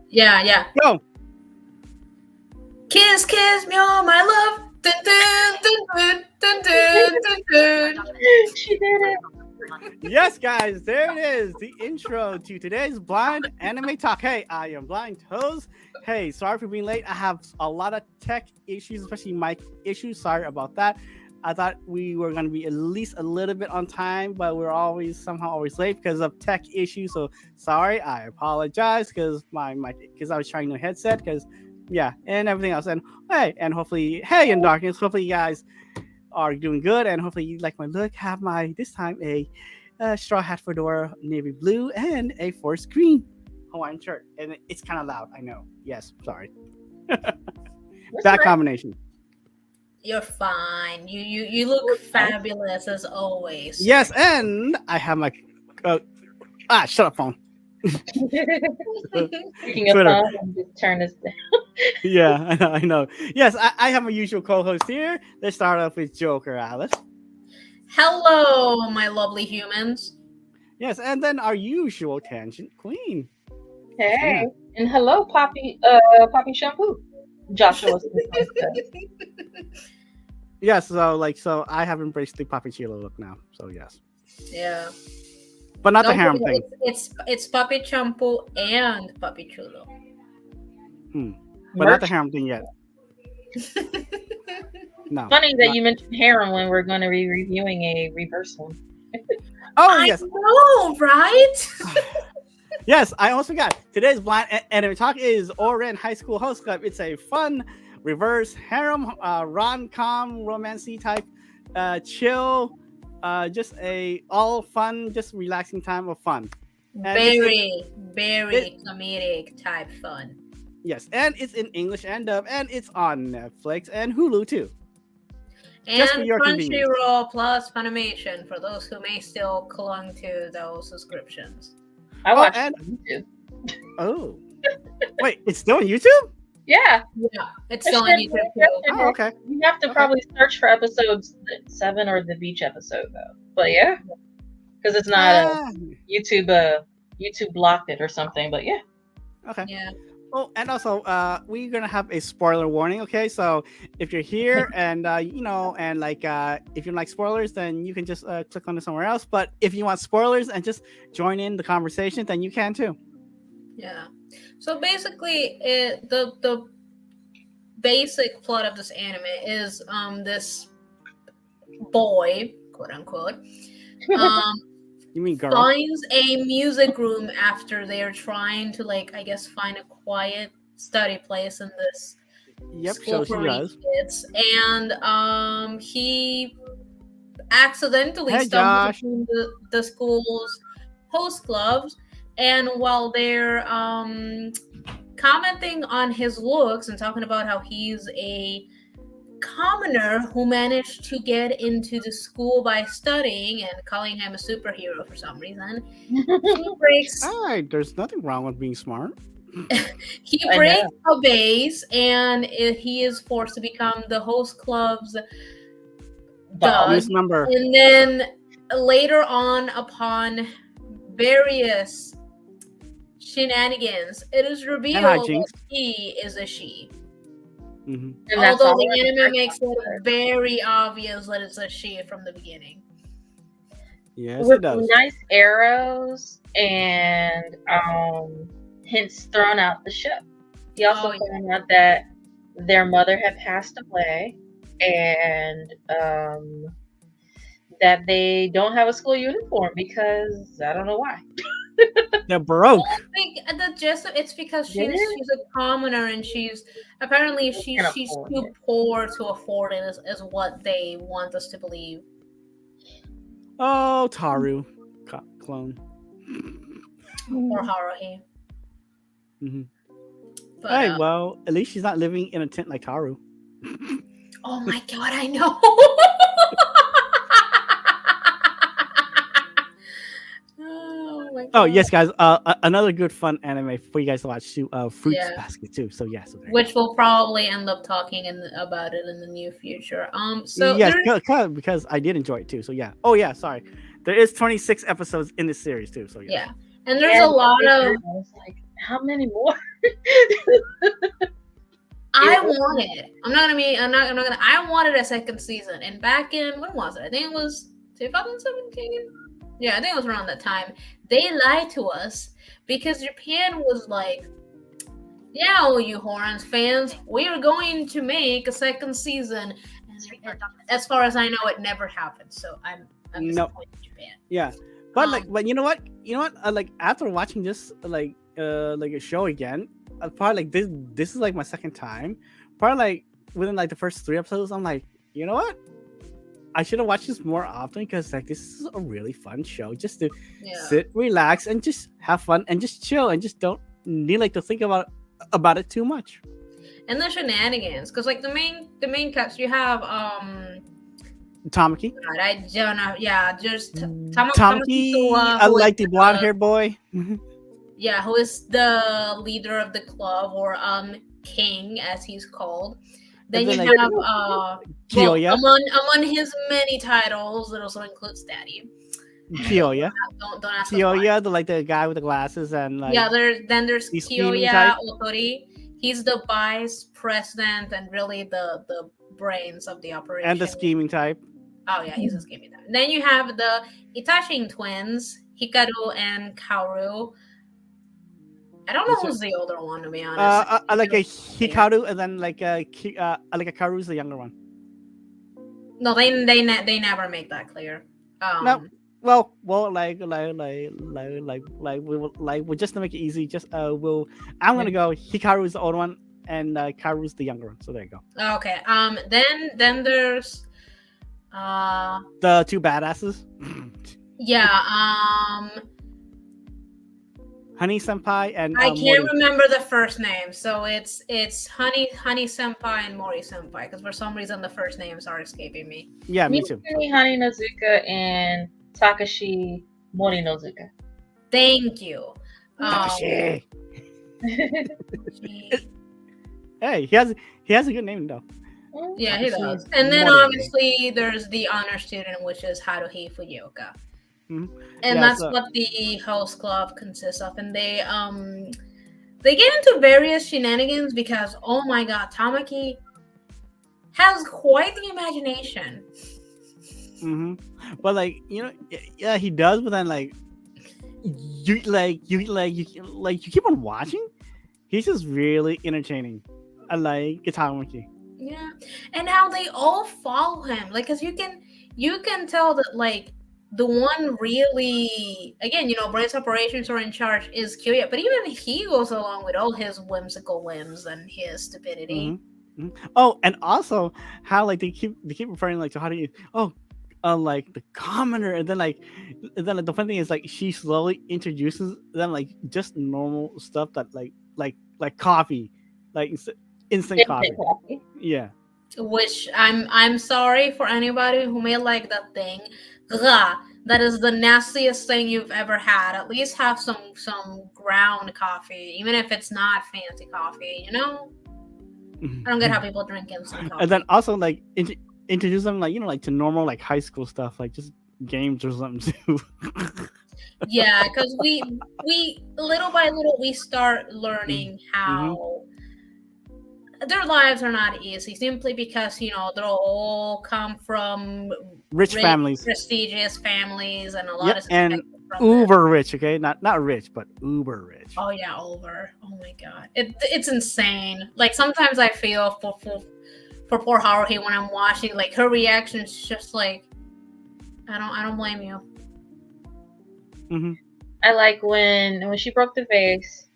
Yeah, yeah. Go. Kiss, kiss me, oh my love. Dun, dun, dun, dun, dun, dun, dun, dun. She did it. Yes, guys, there it is. The intro to today's Blind Anime Talk. Hey, I am Blind Toes. Hey, sorry for being late. I have a lot of tech issues, especially mic issues. Sorry about that. I thought we were going to be at least a little bit on time, but we're always late because of tech issues. So sorry, I apologize because because I was trying a headset and everything else. And hopefully, in darkness, hopefully you guys are doing good, and hopefully you like my look. Have my this time a straw hat fedora, navy blue, and a forest green Hawaiian shirt. And it's kind of loud, I know. Yes, sorry. That combination. You're fine. You look fabulous as always. Yes, and I have my shut up, phone. Speaking of phone, just turn this down. Yeah, I know. Yes, I have my usual co-host here. Let's start off with Joker Alice. Hello, my lovely humans. Yes, and then our usual tangent queen. Hey, and hello, Poppy Shampoo. Joshua. Yes, so I have embraced the Poppy Chilo look now. So yes. Yeah. But not the harem thing. It's Papi Champu and Papi Chulo. But not the harem thing yet. No. Funny that you mentioned harem when we're going to be reviewing a reverse one. Yes. I know, right? Yes, I almost forgot. Today's Blind Anime Talk is Ouran High School Host Club. It's a fun reverse harem rom-com romance type chill. Just a all fun, just relaxing time of fun. And very comedic type fun. Yes, and it's in English and dub, and it's on Netflix and Hulu too. And Crunchyroll plus Funimation for those who may still clung to those subscriptions. I watched it on YouTube. Oh, wait, it's still on YouTube? Yeah, it's still on YouTube too. Oh, okay. You have to probably search for episodes 7 or the beach episode though. But yeah, because it's not YouTube. YouTube blocked it or something. But yeah. Okay. Yeah. Oh, and also, we're gonna have a spoiler warning. Okay, so if you're here and if you like spoilers, then you can just click on it somewhere else. But if you want spoilers and just join in the conversation, then you can too. Yeah. So basically, the basic plot of this anime is this boy, quote unquote, you mean girl? Finds a music room after they're trying to find a quiet study place in this school for kids, and he accidentally stumbles into the school's host clubs. And while they're commenting on his looks and talking about how he's a commoner who managed to get into the school by studying and calling him a superhero for some reason, he breaks... there's nothing wrong with being smart. He breaks a vase and he is forced to become the host club's dog. And then later on, upon various shenanigans, it is revealed that he is a she. Mm-hmm. Although the anime makes it very obvious that it's a she from the beginning. Yes, with it does. Nice arrows and hints thrown out the ship. He also found out that their mother had passed away and that they don't have a school uniform because I don't know why. They're broke. I think it's because she's a commoner and she's too poor to afford it, is what they want us to believe. Oh, Taru clone. Or Haruhi. Mm-hmm. But, well, at least she's not living in a tent like Taru. Oh my god, I know. Oh yes, guys. Another good fun anime for you guys to watch too. Fruits Basket too. So yes, which we'll probably end up talking about it in the near future. So yes, because I did enjoy it too. So yeah. Oh yeah, sorry. There is 26 episodes in this series too. So yeah. And there's a lot of how many more? I want it. I wanted a second season. And back in, when was it? I think it was 2017. Yeah, I think it was around that time. They lied to us because Japan was like, yeah, all you Horns fans, we are going to make a second season. And as far as I know, it never happened. So I'm disappointed in Japan. Yeah, but but you know what? Like after watching this, like a show again, probably like this is like my second time. Probably like within like the first 3 episodes, I'm like, you know what? I should have watched this more often because like this is a really fun show. Just to sit, relax, and just have fun and just chill and just don't need like to think about it too much. And the shenanigans, because like the main cast, you have Tamaki. God, I don't know. Yeah, just Tamaki. I like the blonde hair boy. Yeah, who is the leader of the club, or king as he's called. Then you have Kyoya. Among his many titles, it also includes Daddy. Kyoya. Don't ask Kyoya, the guy with the glasses and like. Yeah, there's Kyoya Otori. He's the vice president and really the brains of the operation. And the scheming type. Oh yeah, he's a scheming type. Then you have the Itachi twins, Hikaru and Kaoru. I don't know who's the older one, to be honest. Like a Hikaru, and then like a Kaoru is the younger one. No, they never make that clear. No, well, like we'll just to make it easy. Just I'm gonna go. Hikaru is the older one, and Kaoru is the younger one. So there you go. Okay. Then there's the two badasses. Yeah. Honey Senpai and I can't remember the first name, so it's Honey Senpai and Mori Senpai, because for some reason the first names are escaping me. Yeah, me too. Honey Nozuka and Takashi Morinozuka. Thank you. Takashi. Hey, he has a good name though. Yeah, he does. And then obviously there's the honor student, which is Haruhi Fujioka. Mm-hmm. And that's what the host club consists of. And they get into various shenanigans because, oh my god, Tamaki has quite the imagination. Mm-hmm. But like, yeah, he does. But then like, you keep on watching. He's just really entertaining. I like Tamaki. Yeah, and how they all follow him, like, cause you can tell that like. The one really, again, brains operations are in charge is Kyoya, but even he goes along with all his whimsical whims and his stupidity. Mm-hmm. Mm-hmm. Oh, and also how like they keep referring like to how do you like the commoner, and then the funny thing is like she slowly introduces them like just normal stuff that like coffee, like instant coffee. Yeah. Which I'm sorry for anybody who may like that thing. That is the nastiest thing you've ever had. At least have some ground coffee, even if it's not fancy coffee. I don't get how people drink instant coffee. And then also like introduce them like to normal like high school stuff, like just games or something too. Yeah, because we little by little we start learning how. Their lives are not easy simply because they all come from rich families, prestigious families, and a lot of and uber rich. Okay, not rich, but uber rich. Oh yeah, uber. Oh my god, it's insane. Like sometimes I feel for poor Haruhi when I'm watching. Like her reaction is just like, I don't blame you. Mm-hmm. I like when she broke the vase.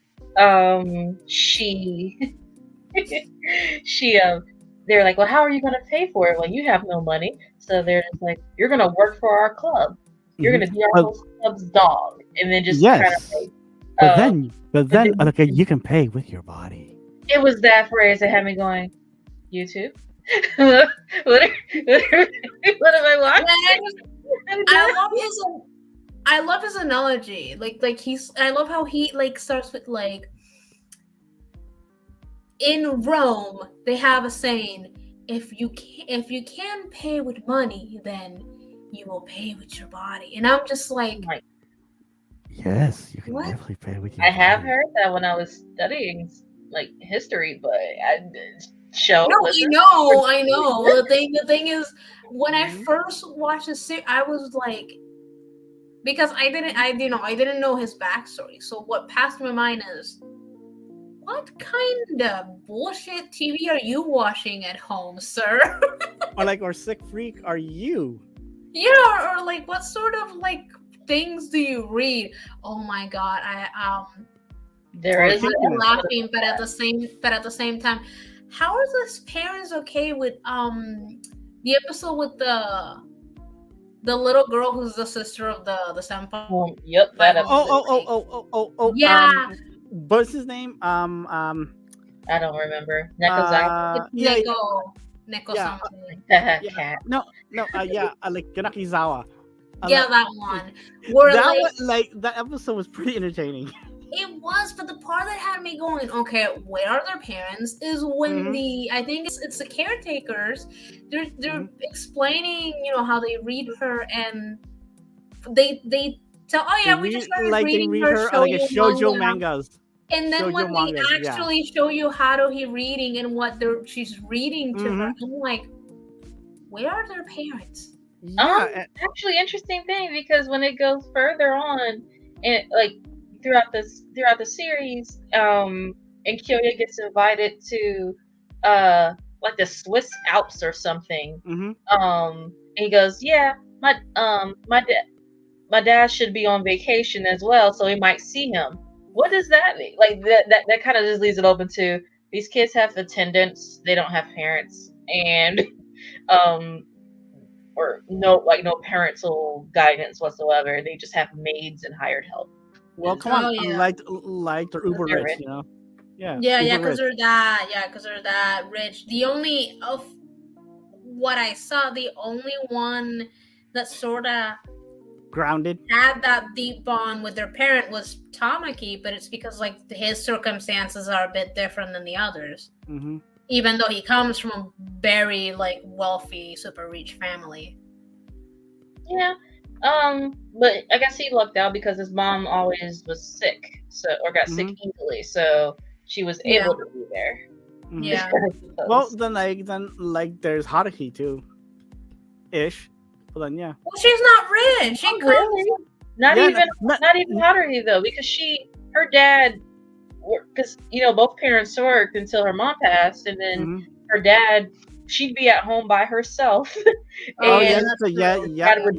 They're like, well, how are you going to pay for it when you have no money? So they're just like, you're going to work for our club. You're going to be our club's dog. And then just kind of like, but then okay, you can pay with your body. It was that phrase that had me going, YouTube? what am I watching? I love his analogy. I love how he like starts with like, in Rome, they have a saying: if you can pay with money, then you will pay with your body. And I'm just like, Yes, you can What? definitely play with your I have body. heard that when I was studying like history, but show No, listen. I know. The thing is, when I Mhm. first watched the series, I was like, because I didn't know his backstory. So what passed my mind is, what kind of bullshit TV are you watching at home, sir? Or sick freak are you? Yeah, or like, what sort of like things do you read? Oh my god, There Or is I'm kinkiness. laughing, but at the same time, how are those parents okay with the episode with the little girl who's the sister of the senpai yep, that who's Oh, episode. oh, oh, like, oh, oh, oh, oh. yeah, What's his name? I don't remember. Nekozawa it's Yeah, Neko yeah, something. yeah. cat. No, no, yeah, like Ganakizawa. Yeah, that one. Where That like was like that episode was pretty entertaining. it was, but the part that had me going, okay, where are their parents? Is when Mhm, I think it's the caretakers. They're mhm. explaining, how they read her, and they tell, oh They yeah, we just read started like they reading read her her like a shoujo shoujo manga, mangas. and then when Shoujo they mangas, yeah. actually show you Haruhi reading and what she's reading to her, Mhm. I'm like, where are their parents? Yeah. Actually, interesting thing because when it goes further on, and like throughout the series, and Kyoya gets invited to like the Swiss Alps or something. Mhm. And he goes, yeah, my dad should be on vacation as well, so he might see him. What does that mean? Like that kind of just leaves it open to these kids have attendants, they don't have parents, and um or no parental guidance whatsoever. They just have maids and hired help. Well, come Oh on, yeah. like they're uber They're rich, rich. Yeah, Yeah, uber because rich. they're that rich. The only of what I saw, the only one that sort of Grounded. had that deep bond with their parent was Tamaki, but it's because like his circumstances are a bit different than the others. Mm-hmm. Even though he comes from a very like wealthy, super rich family. Yeah. But I guess he lucked out because his mom always was sick, or got sick easily, so she was able to be there. Mm-hmm. Yeah. Well, then there's Haruhi too, ish. But then yeah. Well, she's not rich. She comes. Really? Not even Haruhi though, because her dad, because both parents worked until her mom passed, and then her dad, she'd be at home by herself. Oh and yeah,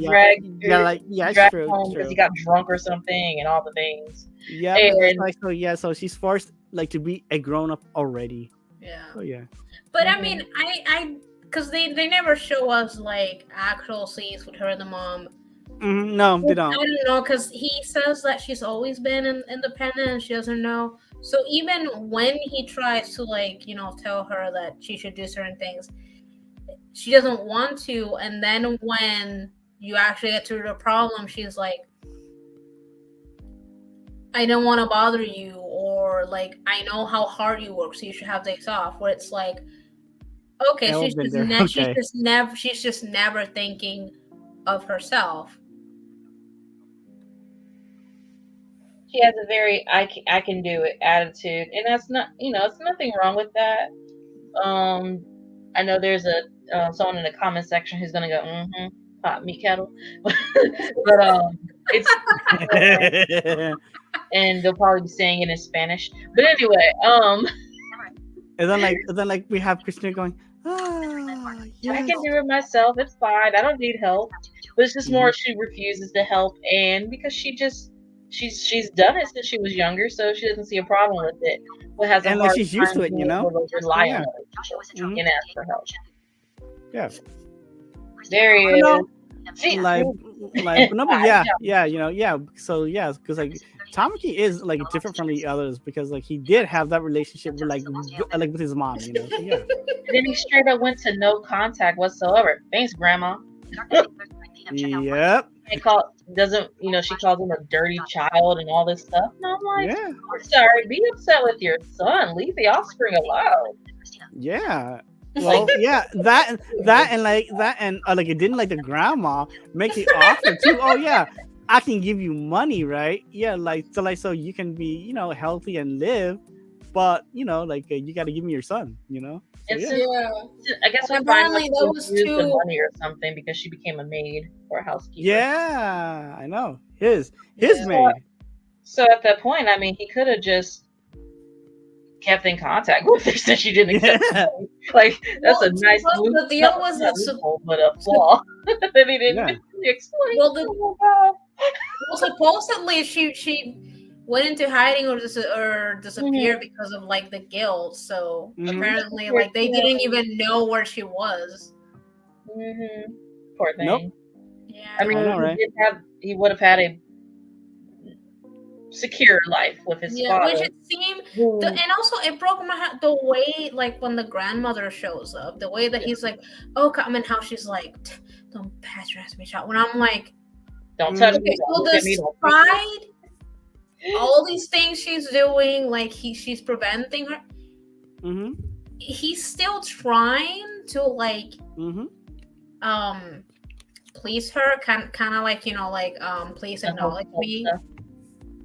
drag it's true, home because he got drunk or something, and all the things. Yeah, and, but that's like so she's forced like to be a grown up already. Yeah. Oh yeah. But I mean, I because they never show us like actual scenes with her and the mom. No, they don't. I don't know, because he says that she's always been independent and she doesn't know. So even when he tries to like tell her that she should do certain things, she doesn't want to. And then when you actually get to the problem, she's like, I don't want to bother you, or like, I know how hard you work, so you should have days off. Where it's like, okay, she's just never thinking of herself. She has a very I can do it attitude, and that's not it's nothing wrong with that. I know there's someone in the comment section who's gonna go hot meat kettle, but it's and they'll probably be saying it in Spanish. But anyway, and then like we have Christina going, yes. I can do it myself. It's fine. I don't need help. But it's just more she refuses to help, and because she's done it since she was younger, so she doesn't see a problem with it. But has and like she's used to it, rely on it and ask for help. Yeah. There he is. So because like Tamaki is like different from the others because like he did have that relationship with like with his mom, so yeah. And then he straight up went to no contact whatsoever. Thanks, Grandma. Yep. She calls him a dirty child and all this stuff. And I'm like, I'm sorry, be upset with your son. Leave the offspring alone. Yeah. Well, yeah, that and like it didn't like the grandma make the offer too. Oh yeah, I can give you money, right? Yeah, so you can be healthy and live, but you got to give me your son, So And yeah, since Yeah. I guess we And find out apparently that she was used the too. money or something because she became a maid or a housekeeper. yeah, I know his Yeah. maid. So at that point, I mean, he could have just kept in contact with her since she didn't accept the Yeah, money. Like that's Well, a nice plus loop, the deal was not that loophole, but a flaw that he didn't yeah. explain. well, the Oh my god. well, supposedly she went into hiding or disappeared Mm-hmm. because of like the guilt. So Mm-hmm. apparently, like they didn't even know where she was. Mm-hmm. Poor Nope. thing. I Yeah. I mean, know, right? he would have had a secure life with his Yeah, which father, it seemed, who and also it broke my heart the way, like when the grandmother shows up, the way that he's like, "Oh, come," and how she's like, "Don't patronize me, child." When I'm like, don't touch Mm-hmm. me, okay, don't so look at me, don't touch despite all these things she's doing, like she's preventing her, Mm-hmm. he's still trying to like Mm-hmm. um please her, kind of like please the host acknowledge club me. stuff.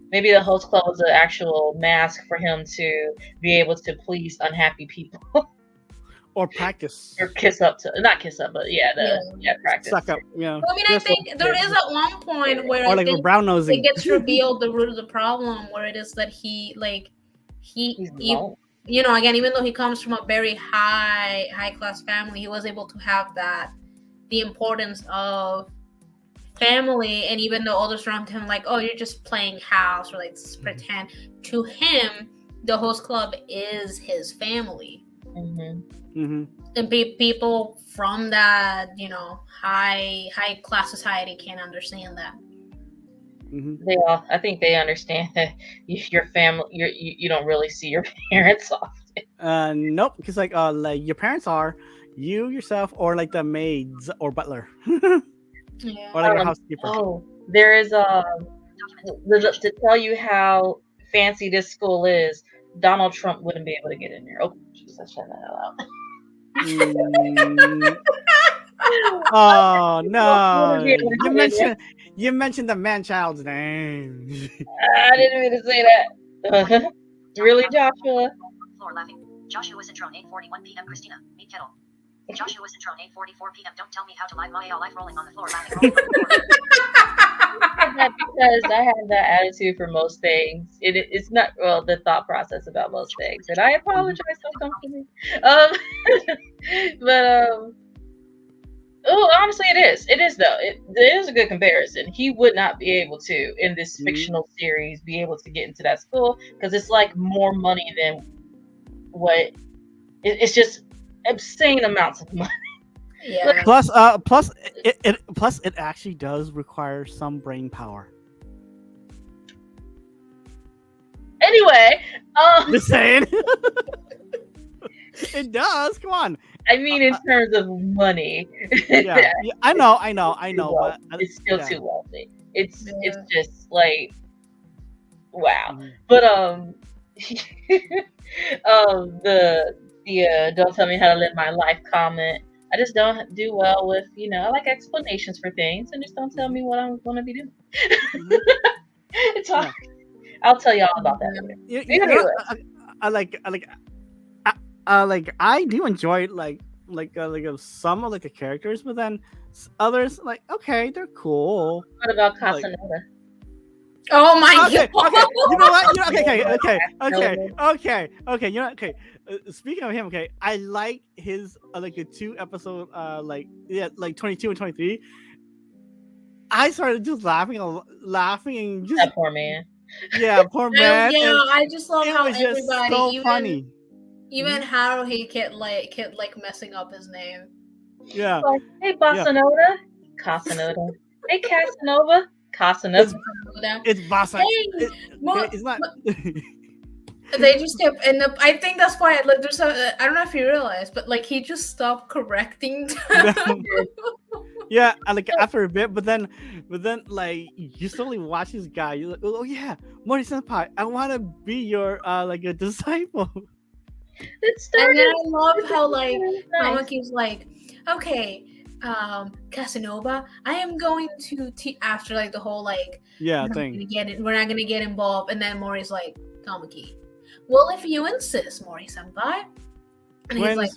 Maybe the host club was an actual mask for him to be able to please unhappy people. Or practice. Or kiss up to, not kiss up, but practice. Suck up. Well, I mean, I This one. think there is at one point where Or I like we're think brown it nosing. gets revealed the root of the problem, where it is that He's alone. again, even though he comes from a very high class family, he was able to have the importance of family. And even though others around him like, oh, you're just playing house or like pretend, to him the host club is his family. Mm-hmm. And people from that high class society can't understand that. I think they understand that your family, you don't really see your parents often. Nope, because like your parents are you yourself, or like the maids or butler. Yeah. Or like a housekeeper. Oh, there is to tell you how fancy this school is. Donald Trump wouldn't be able to get in there. Oh, jeez, I shut that out. Oh no! Wouldn't be able to You get in there. mentioned the man child's name. I didn't mean to say that. Really, Joshua? Floor laughing. Joshua Citron 8:41 p.m. Christina, meet kettle. Joshua Citron 8:44 p.m. Don't tell me how to live my life rolling on the floor laughing. Rolling on the floor. Because I have that attitude for most things. It's not the thought process about most things, and I apologize so comfortably. But oh, honestly, it is. It is though. It is a good comparison. He would not be able to in this fictional series be able to get into that school because it's like more money than what. It's just obscene amounts of money. Yeah. Plus it actually does require some brain power. Anyway, Just saying. It does. Come on. I mean, in terms of money, Yeah, I know, but it's still too wealthy. It's Yeah. just like wow. Mhm. But the don't tell me how to live my life comment. I just don't do well with I like explanations for things, and just don't tell me what I'm going to be doing. It's hard. I'll tell y'all about that later. I do enjoy some of the characters, but then others okay, they're cool. What about Casanova? Oh my Okay, god. okay. You know what? Okay. You know, okay. Speaking of him, okay, I like his the 2 episode 22 and 23. I started just laughing and just That poor man. yeah, poor man. I just love it how was just everybody, so funny. even how he kept messing up his name. Yeah. Like, hey, Bossanoda. Casanova. Hey, Casanova. Casanova. It's Bossa. Hey, It's not. They just kept, and I think that's why there's I don't know if you realize, but like he just stopped correcting them. Yeah, after a bit, but then you slowly watch this guy. You're like, oh yeah, Mori Senpai, I want to be your a disciple. It started. And then I love how nice. Mamaki's like, okay, Casanova, I am going to after like the whole like thing. We're not gonna get involved, and then Mori's like, Tamaki, well, if you insist, Mori senpai, and he's like,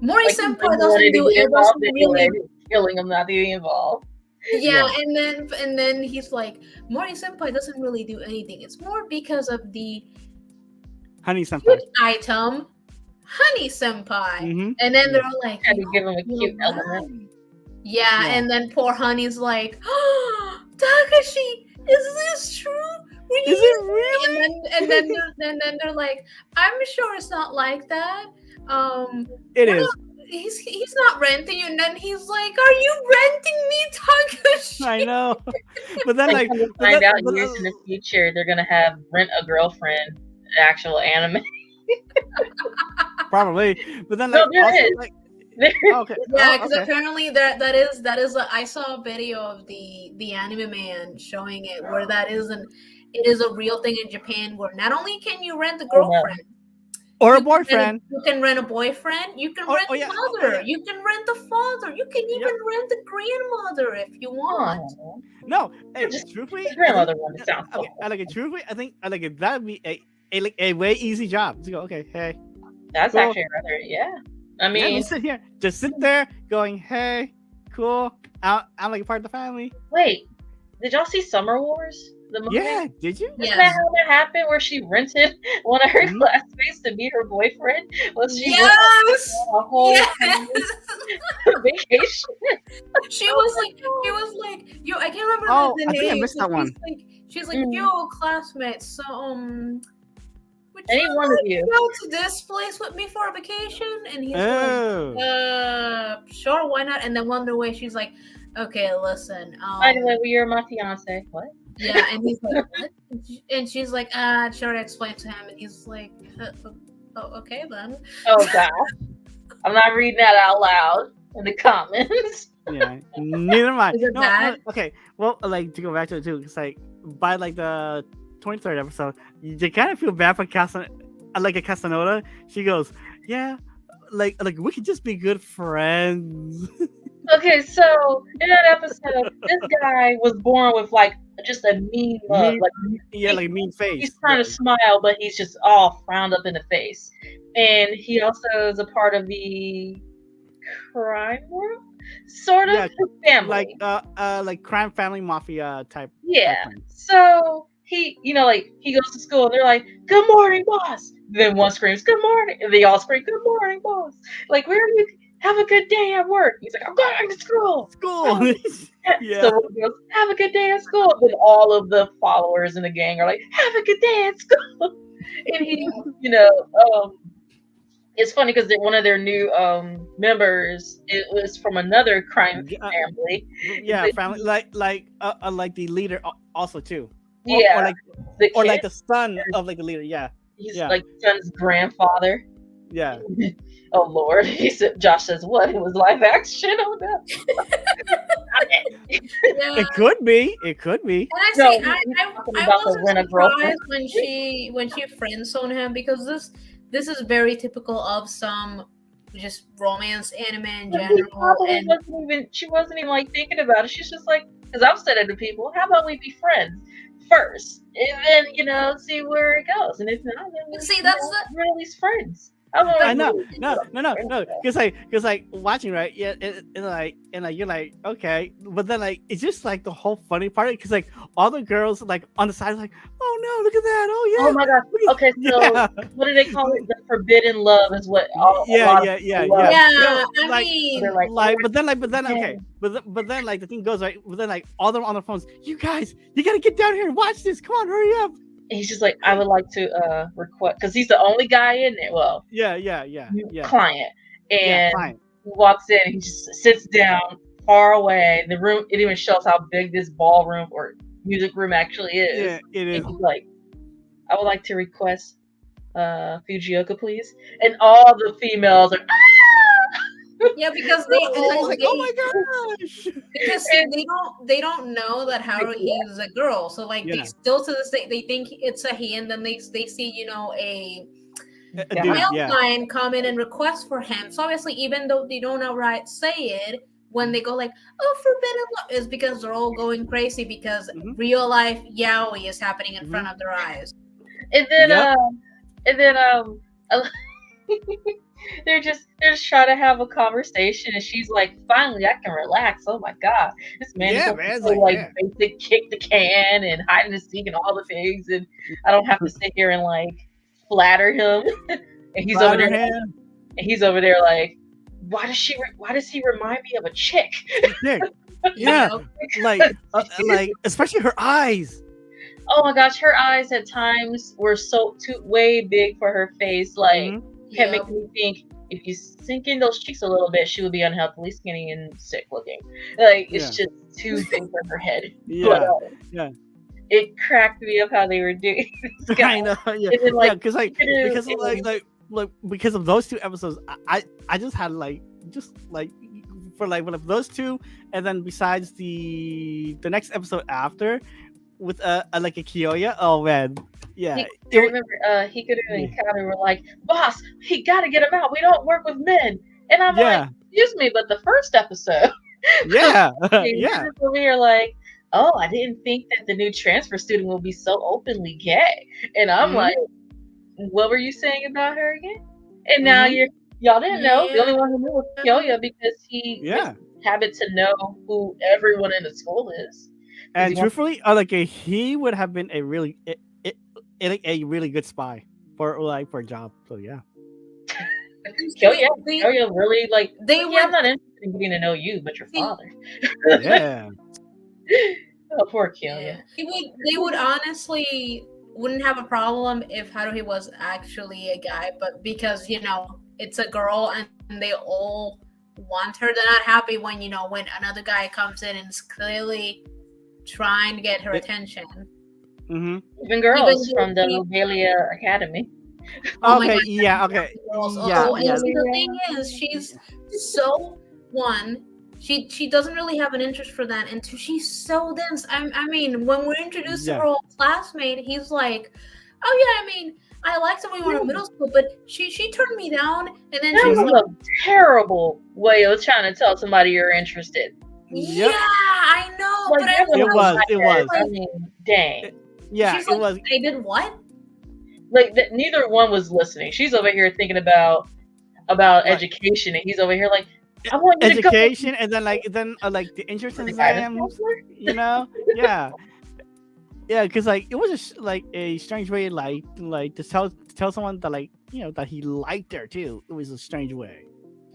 Mori senpai doesn't do it, doesn't really killing him not being involved. Yeah, and then he's like, Mori senpai doesn't really do anything. It's more because of the Honey senpai item, Honey senpai. Mm-hmm. And then they're like, had to give him a cute element. Yeah, and then poor Honey's like, oh, Takashi, is this true? Is it really? And then they're like, I'm sure it's not like that. It is. He's not renting you, and then he's like, "Are you renting me, Takashi?" I know, but then like find out years in the future they're gonna have Rent a Girlfriend, actual anime. Probably, but then like, no, also, like okay, yeah, because apparently that is I saw a video of the anime man showing it where it is a real thing in Japan where not only can you rent a girlfriend. Or a boyfriend. You can rent a boyfriend. You can rent the mother. You can rent the father. You can even rent the grandmother if you want. No, truthfully, grandmother one sounds. I like it. Truthfully, I think that'd be a way easy job to go. Okay, hey. That's cool. Actually rather, yeah. I mean, just sit there, going, hey, cool. I'm like a part of the family. Wait, did y'all see Summer Wars? The movie? Yeah, did you? Isn't that how that happened? Where she rented one of her classmates to be her boyfriend? Was she a whole vacation? She was like, yo, I can't remember the name. I think I missed that one. She's like, yo, classmates. So would any one of you go to this place with me for a vacation? And he's like, sure, why not? And then one way she's like, okay, listen. By the way, you're my fiance. What? Yeah, and he's like, what? And she's like, sure, I explained to him, and he's like, okay then. Oh god, I'm not reading that out loud in the comments. Yeah, neither am I. Is it bad? Okay, well, like to go back to it too, it's like by like the 23rd episode, you kind of feel bad for Casanova. She goes, yeah, like we could just be good friends. Okay, so in that episode, this guy was born with like just a mean mug, like mean face. He's trying to smile, but he's just all frowned up in the face. And he also is a part of the crime world, sort of family, like crime family mafia type. Yeah. Type so he, he goes to school, and they're like, "Good morning, boss." Then one screams, "Good morning," and they all scream, "Good morning, boss." Like, where are you? Have a good day at work. He's like, I'm going to school. Yeah. So he goes, have a good day at school. Then all of the followers in the gang are like, have a good day at school. And he, it's funny because one of their new members, it was from another crime family. Yeah, family like the leader also too. Yeah. Or like the son of like the leader. Yeah. He's like son's grandfather. Yeah. Oh Lord, Josh says, "What? It was live action? Oh no!" It could be. And actually, I wasn't surprised when she friend zoned him, because this is very typical of some just romance anime in general. And she wasn't even like thinking about it. She's just like, because I've said it to people, how about we be friends first, and then see where it goes, and if not, then we're at least friends. I know, no, because like watching, right? Yeah, and you're like, okay, but then like it's just like the whole funny part, because like all the girls like on the side like, oh no, look at that, oh yeah, oh my god, okay, so what do they call it? The forbidden love is what. Yeah. I mean, but then okay, but then like the thing goes right, but then like all them on their phones, you guys, you gotta get down here and watch this. Come on, hurry up. He's just like, I would like to request, because he's the only guy in there. Well, client, and he walks in and he just sits down far away. The room, it even shows how big this ballroom or music room actually is. Yeah, it is. And he's like, I would like to request Fujioka, please. And all the females are. Yeah, because they all like, oh my gosh, because they don't know that Haruhi is a girl, so like they still to this day they think it's a he, and then they see a male client come in and request for him. So obviously, even though they don't outright say it, when they go like, "Oh, forbidden love," is because they're all going crazy because real life yaoi is happening in front of their eyes. And then they're just trying to have a conversation, and she's like, "Finally, I can relax. Oh my god, this man is basic kick the can and hide in the seek and all the things, and I don't have to sit here and like flatter him." And he's over there like, why does he remind me of a chick? Yeah, like especially her eyes. Oh my gosh, her eyes at times were way big for her face. Like, kept making me think if you sink in those cheeks a little bit, she would be unhealthily skinny and sick looking. Like, it's just too big for her head. Yeah, it cracked me up how they were doing this guy. I know, because of those two episodes, I just had for one of those two, and then besides the next episode after with like a Kiyoya. Oh man, yeah. I remember Hikaru and Kaoru were like, "Boss, he got to get him out. We don't work with men." And I'm like, "Excuse me, but the first episode." Yeah. Over here like, "Oh, I didn't think that the new transfer student will be so openly gay." And I'm like, "What were you saying about her again?" And now y'all didn't know. The only one who knew was Kyoya because he habit to know who everyone in the school is. And truthfully, he would have been a really good spy for a job. So yeah. Kyoya really like. I'm not interested in getting to know you, but your father. Yeah. Oh, poor Kyoya. They would honestly wouldn't have a problem if Haruhi was actually a guy, but because it's a girl and they all want her, they're not happy when when another guy comes in and is clearly trying to get her attention. Even girls from the Lobelia Academy. Okay. God, yeah. Okay. The thing is, she's so She doesn't really have an interest for that, and two, she's so dense. I mean, when we're introduced to her old classmate, he's like, "Oh yeah, I mean, I liked her when we were in middle school, but she turned me down." And then that was a terrible way of trying to tell somebody you're interested. Yeah, I know, but it was. I mean, dang. Yeah, she's it was. I did what? Like neither one was listening. She's over here thinking about education, and he's over here like, I want you education, to and then the entrance exams, yeah, because it was just a strange way, to tell someone that that he liked her too. It was a strange way.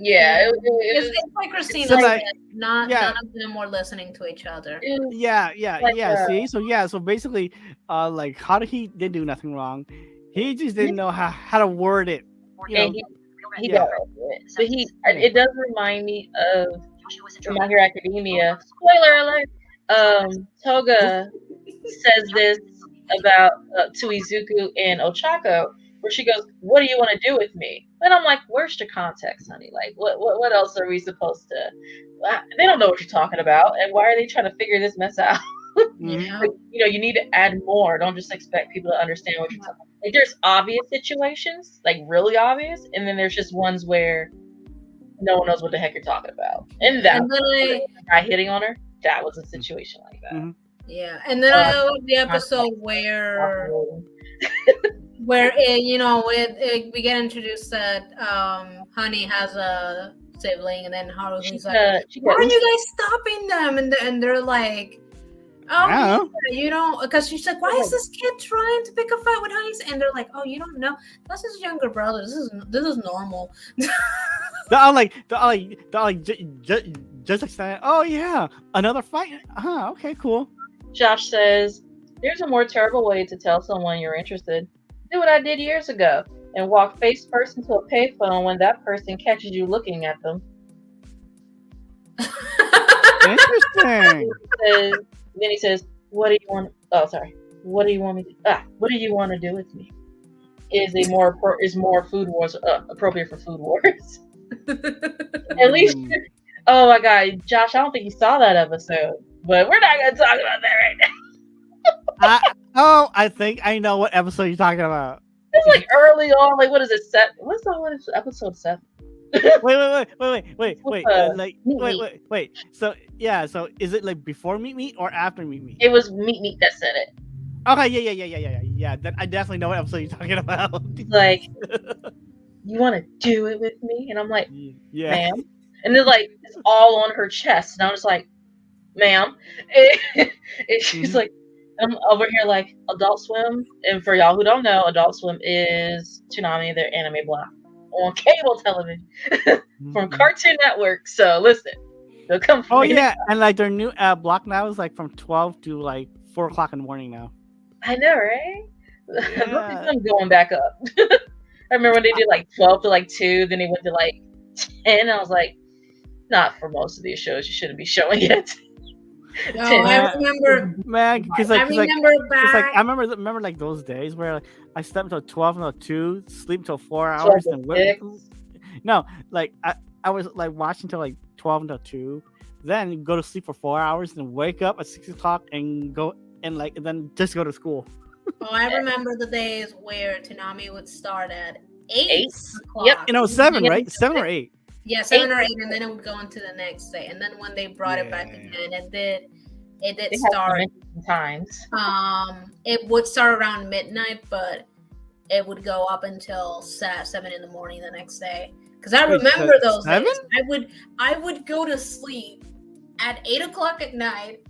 Yeah, it's like Christina said. None of them were listening to each other. See, so basically, Haruhi didn't do nothing wrong. He just didn't know how to word it. He got it. But it does remind me of My Hero Academia. Spoiler alert! Toga says this about to Izuku and Ochako, where she goes, "What do you want to do with me?" And I'm like, "Where's the context, honey? Like, what else are we supposed to?" They don't know what you're talking about, and why are they trying to figure this mess out? You need to add more. Don't just expect people to understand what you're talking about. Like, there's obvious situations, like really obvious, and then there's just ones where no one knows what the heck you're talking about. And that guy hitting on her, that was a situation like that. Yeah, and then I love the episode where we get introduced that Honey has a sibling, and then Haruhi's like, "Why are you guys stopping them?" And they're like, "Oh, because she's like, why is this kid trying to pick a fight with Honey's?" And they're like, "Oh, you don't know, that's his younger brother. This is normal." Just excited. Oh yeah, another fight. Okay, cool. Josh says, "There's a more terrible way to tell someone you're interested. Do what I did years ago and walk face first into a payphone when that person catches you looking at them." Interesting. Then he says, "What do you want?" Oh, sorry. What do you want me to? What do you want to do with me? Is more food wars appropriate for food wars? At least. Oh my God, Josh! I don't think you saw that episode, but we're not going to talk about that right now. I think I know what episode you're talking about. It's like early on. Like, what is it? What's the one? Episode 7. Wait. Wait. So is it like before Meet Me or after Meet Me? It was Meet that said it. Okay, yeah. That I definitely know what episode you're talking about. Like, you want to do it with me? And I'm like, yeah. ma'am. And then like it's all on her chest, and I'm just like, ma'am. And she's like, I'm over here like Adult Swim, and for y'all who don't know, Adult Swim is Toonami, their anime block on cable television from Cartoon Network. So listen, they'll come from me. Yeah, and like their new block now is like from 12 to like 4 o'clock in the morning now. I know, right? Yeah. I'm going back up. I remember when they did like 12 to like 2, then they went to like 10. I was like, not for most of these shows. You shouldn't be showing it. No, I remember, man. Because I remember like those days where like, I slept until 12 until 2, sleep until 4 hours, and no, like I was like watching until like 12 until 2, then go to sleep for 4 hours, and wake up at 6 o'clock and go and then just go to school. Oh, I remember the days where Toonami would start at 8 o'clock. Yep, 7, right? 7 or 8. Yeah, 7 or 8, and then it would go into the next day. And then when they brought it back again, it did start times. It would start around midnight, but it would go up until 7 in the morning the next day. Because I remember those 7? Days. I would go to sleep at 8 o'clock at night,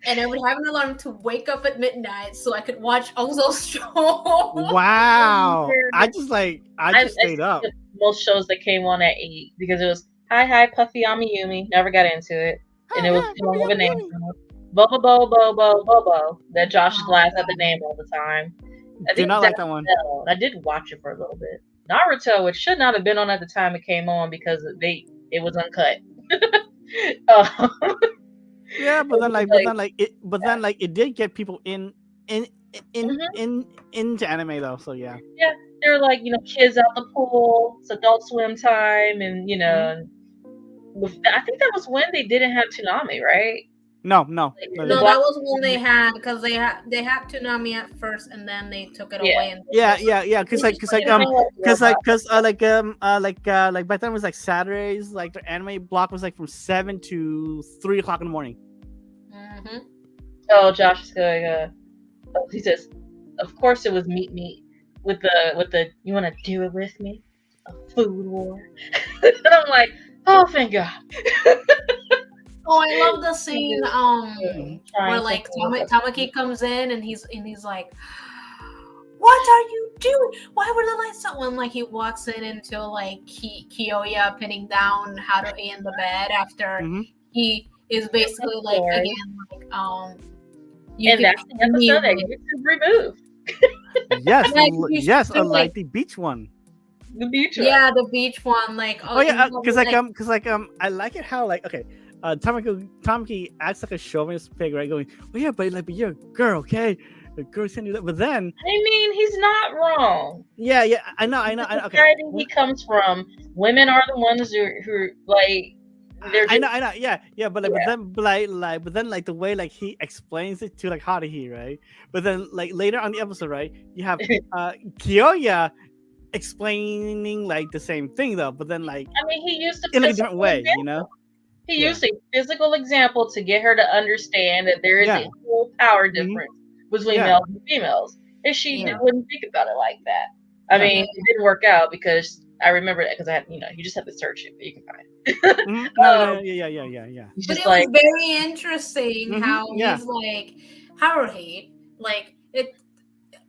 and I would have an alarm to wake up at midnight so I could watch Ozo's show. Wow. I just stayed up. Most shows that came on at 8 because it was Hi Puffy Ami Yumi. Never got into it. And it was of a name. Bobo Bobo. That Josh laughs at the name all the time. I did not like that one. I did watch it for a little bit. Naruto, which should not have been on at the time it came on because it was uncut. Yeah, but then it did get people into anime though. So yeah. Yeah, they're like kids out the pool. It's Adult Swim time, and I think that was when they didn't have Toonami, right? No, that was when they had, because they had Toonami at first, and then they took it away. And because back then it was like Saturdays, like the anime block was like from 7 to 3 o'clock in the morning. Mm-hmm. Oh, Josh is going. He says, "Of course it was Meet with the you want to do it with me, a food war." And I'm like, oh, thank God. Oh, I love the scene where like Tamaki comes in and he's like, "What are you doing? Why were the lights out?" When like he walks into like Kiyoya pinning down Haruhi in the bed after he is basically like again like and that's the episode that gets removed. Yes, like the beach one. The beach one. Yeah, the beach one. Like because I like it how like Tamaki acts like a chauvinist pig, right? Going, well, yeah, but you're a girl, okay? The girls can do that, but then I mean, he's not wrong. Yeah, I know. Okay. He comes from. Women are the ones who like. I know. Yeah, but then the way like he explains it to like Haruhi, right? But then like later on the episode, right? You have Kiyoya explaining like the same thing though, but then like I mean, he used in a different way, He used a physical example to get her to understand that there is a whole power difference between males and females. And she wouldn't think about it like that. I mean, it didn't work out because I remember that because I had, you just have to search it, but you can find it. Yeah. But it was very interesting how he's like, Haruhi, like it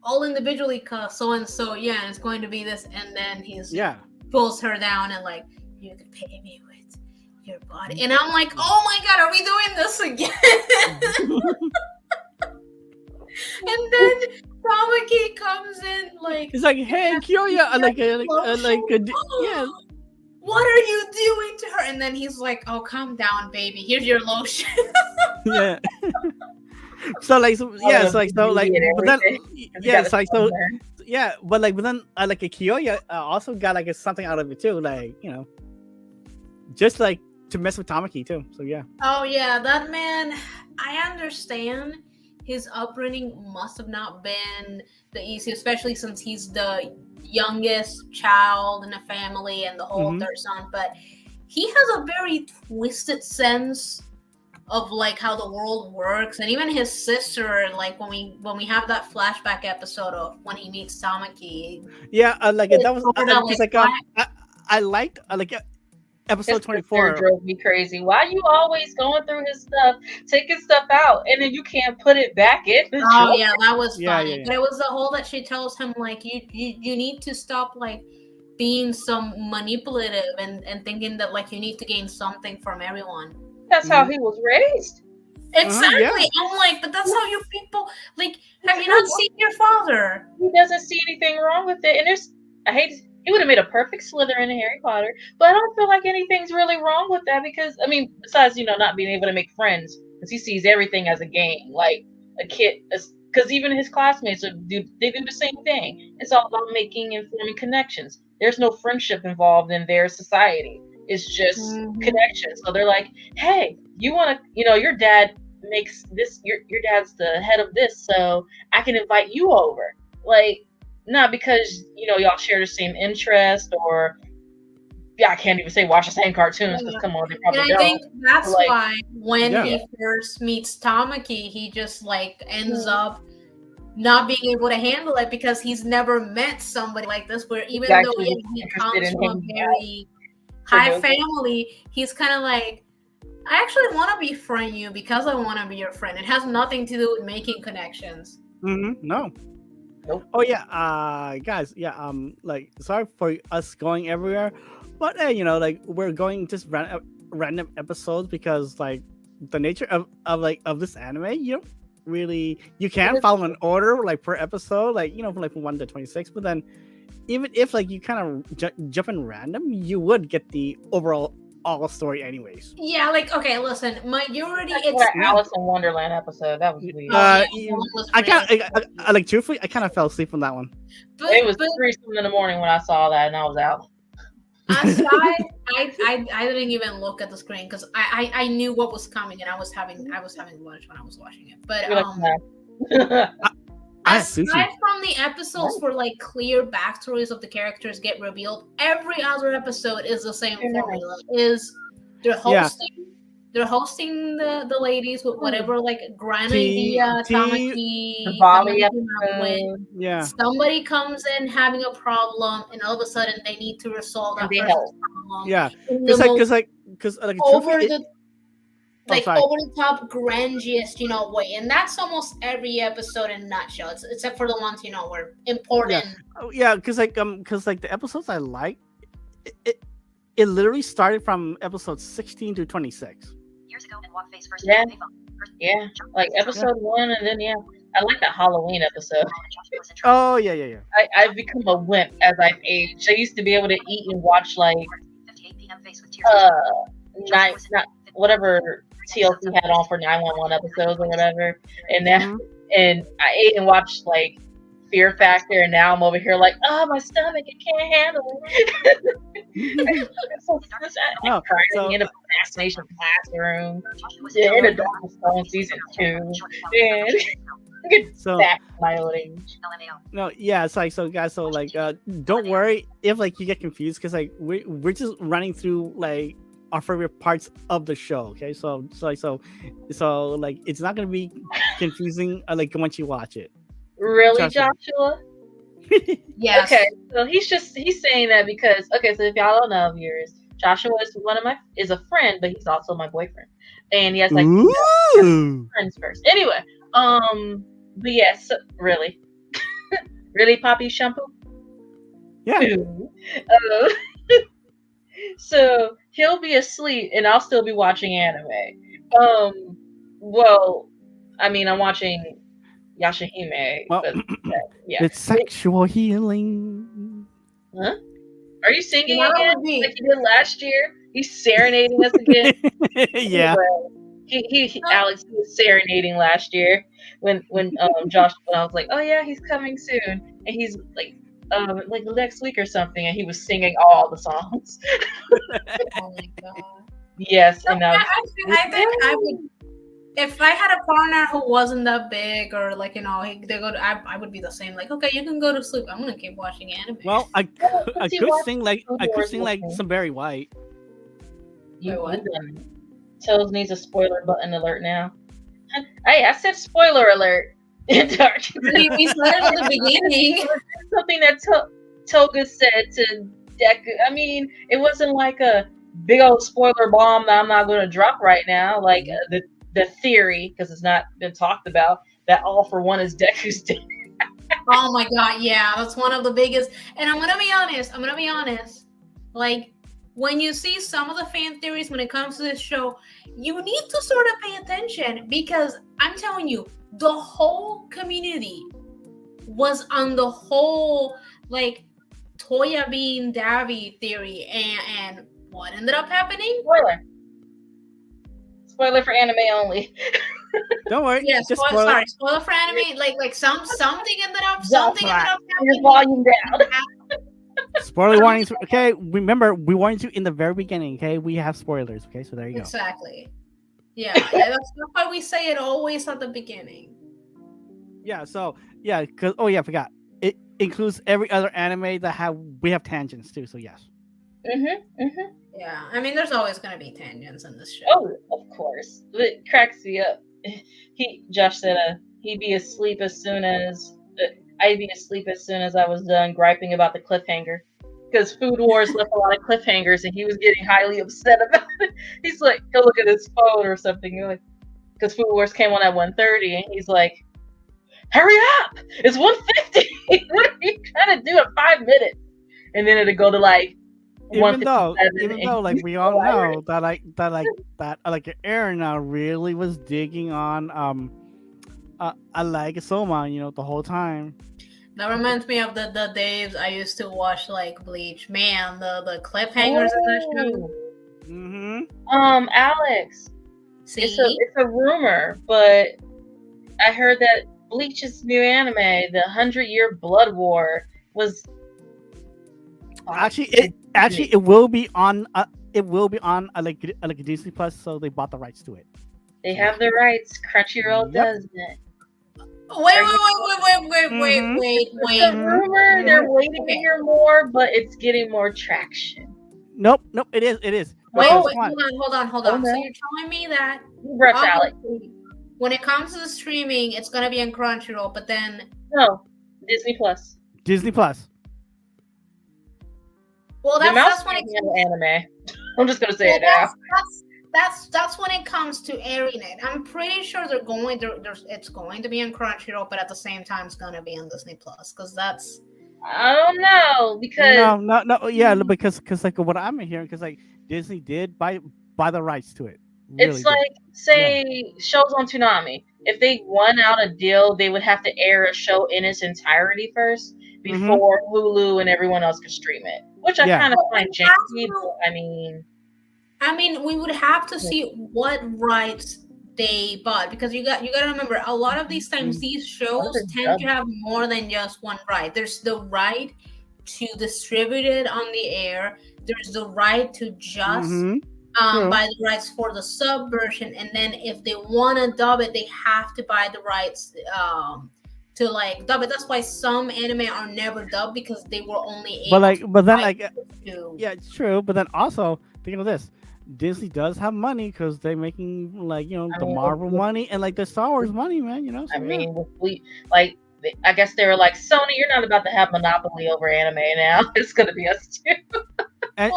all individually, cause so and so, and it's going to be this, and then he's pulls her down and like, you could pay me with your body, and I'm like, oh my God, are we doing this again? And then Tamaki comes in like he's like, hey Kiyoya, what are you doing to her? And then he's like, oh, calm down, baby, here's your lotion. But then a Kiyoya also got like something out of it too, like just like to mess with Tamaki too. So yeah. Oh yeah, that man, I understand his upbringing must have not been the easiest, especially since he's the youngest child in a family and the whole third son. But he has a very twisted sense of like how the world works, and even his sister, like when we have that flashback episode of when he meets Tamaki. Yeah, like that was I liked episode 24 drove me crazy. Why are you always going through his stuff, taking stuff out, and then you can't put it back in? Oh yeah, that was funny. Yeah. But it was the whole that she tells him like you need to stop like being so manipulative and thinking that like you need to gain something from everyone. That's how he was raised. Exactly. I'm like, but that's how you people like. Have you not seen your father? He doesn't see anything wrong with it, and he would have made a perfect Slytherin in Harry Potter, but I don't feel like anything's really wrong with that because I mean, besides not being able to make friends, because he sees everything as a game, like a kid. Because even his classmates do the same thing. It's all about making and forming connections. There's no friendship involved in their society. It's just connections. So they're like, hey, you want to, your dad makes this, your dad's the head of this, so I can invite you over. Like, not because, y'all share the same interest or, I can't even say watch the same cartoons because come on, they probably don't. I think that's why when he first meets Tamaki, he just like ends up not being able to handle it because he's never met somebody like this where even though he comes from a very high family, he's kind of like, I actually want to befriend you because I want to be your friend. It has nothing to do with making connections. No. Nope. Oh yeah, guys. Yeah. Like, sorry for us going everywhere, but like we're going just random episodes because like the nature of this anime, you can't follow an order like per episode, like from 1 to 26. But then even if like you kind of jump in random, you would get the overall story anyways. Yeah, like okay, listen, majority it's that Alice in Wonderland episode. That was weird. I like truthfully, I kind of fell asleep on that one. But, it was 3 in the morning when I saw that, and I was out. Aside, I didn't even look at the screen because I knew what was coming, and I was having lunch when I was watching it. But aside from the episodes where like clear backstories of the characters get revealed, every other episode is the same formula. They're hosting the ladies with whatever like grand idea, Tamaki, somebody comes in having a problem, and all of a sudden they need to resolve that person's problem. Yeah, because over the top, grandiest, way, and that's almost every episode in a nutshell. Except for the ones were important. Yeah, because the episodes I like, it literally started from episode 16 to 26. Years ago, and walk face first. Yeah, like episode 1, and then I like that Halloween episode. Oh yeah. I've become a wimp as I've aged. I used to be able to eat and watch like 58 p.m. face with tears. Whatever TLC had on for 911 episodes or whatever, and now and I ate and watched like Fear Factor, and now I'm over here like, oh, my stomach, it can't handle it. I'm crying in a fascination classroom. In a Dark Stone season 2, and back my old age. No, yeah, it's like, so guys, so like don't worry if like you get confused because like we're just running through like our favorite parts of the show. Okay, so like it's not gonna be confusing like once you watch it. Really, Joshua? Yes. Okay, so he's saying that because so if y'all don't know, viewers, Joshua is a friend, but he's also my boyfriend, and he has like friends first. Anyway, but yes, really, really, Poppy Shampoo. Yeah. So he'll be asleep, and I'll still be watching anime. Well, I mean, I'm watching Yashahime. Well, but, it's sexual healing. Huh? Are you singing again like you did last year? He's serenading us again. Yeah. Alex was serenading last year when Josh. When I was like, oh yeah, he's coming soon, and he's like next week or something, and he was singing all the songs. Oh my god. Yes, I think I would. if I had a partner who wasn't that big or like they go to, I would be the same. Like, okay, you can go to sleep. I'm gonna keep watching anime. Well, Well, I since you could watched sing like Food I could Wars sing with like me, some Barry White. you Wait, what? done. Toes needs a spoiler button alert now. Hey, I said spoiler alert. Dark. We started at the beginning. Something that Toga said to Deku. I mean, it wasn't like a big old spoiler bomb that I'm not going to drop right now. Like the theory, because it's not been talked about, that all for one is Deku's dead. Oh my god, yeah, that's one of the biggest. And I'm gonna be honest. Like, when you see some of the fan theories when it comes to this show, you need to sort of pay attention because I'm telling you, the whole community was on the whole like Toya being Davi theory, and what ended up happening? Spoiler for anime only. Don't worry. Yeah, just spoiler for anime. Like something ended up Your happening. volume down. Spoiler warnings. Okay, remember we warned you in the very beginning. Okay, we have spoilers. Okay, so there you go. Exactly. Yeah, that's why we say it always at the beginning. Yeah. So yeah, because I forgot. It includes every other anime that we have tangents too. So yes. Yeah, I mean, there's always going to be tangents in this show. Oh, of course. It cracks me up. Josh said he'd be asleep as soon as I'd be asleep as soon as I was done griping about the cliffhanger. Because Food Wars left a lot of cliffhangers and he was getting highly upset about it. He's like, he'll look at his phone or something. You're like, because Food Wars came on at 1:30 and he's like, hurry up! It's 1:50! What are you trying to do in 5 minutes? And then it'll go to like even though like we all know that Aaron really was digging on I like Soma, the whole time. That reminds me of the days I used to watch like Bleach. Man, the cliffhangers in that show. Alex. See? It's a rumor, but I heard that Bleach's new anime, the 100-Year Blood War, was Actually, it will be on. Like Disney Plus, so they bought the rights to it. They have the rights. Crunchyroll does it. Wait. It's a rumor. They're waiting to hear more, but it's getting more traction. Nope. It is. Wait, hold on. Oh, So no. you're telling me that Alex. when it comes to the streaming, it's gonna be on Crunchyroll, but then No, Disney Plus. Disney Plus. Well, that's when it's anime. I'm just gonna say it now. That's when it comes to airing it. I'm pretty sure it's going to be on Crunchyroll, but at the same time, it's going to be on Disney Plus because that's. I don't know because no, yeah, because like what I'm hearing, because like Disney did buy the rights to it. Really it's like shows on Toonami. If they won out a deal, they would have to air a show in its entirety first before Hulu and everyone else could stream it, which I kind of find janky. I mean, we would have to see what rights they bought because you got to remember a lot of these times these shows tend to have more than just one right. There's the right to distribute it on the air. There's the right to just buy the rights for the sub version, and then if they want to dub it, they have to buy the rights to like dub it. That's why some anime are never dubbed because they were only able yeah, it's true. But then also think of this. Disney does have money because they're making the Marvel money and like the Star Wars money, man. I guess they were like, Sony, you're not about to have monopoly over anime now. It's gonna be us too. That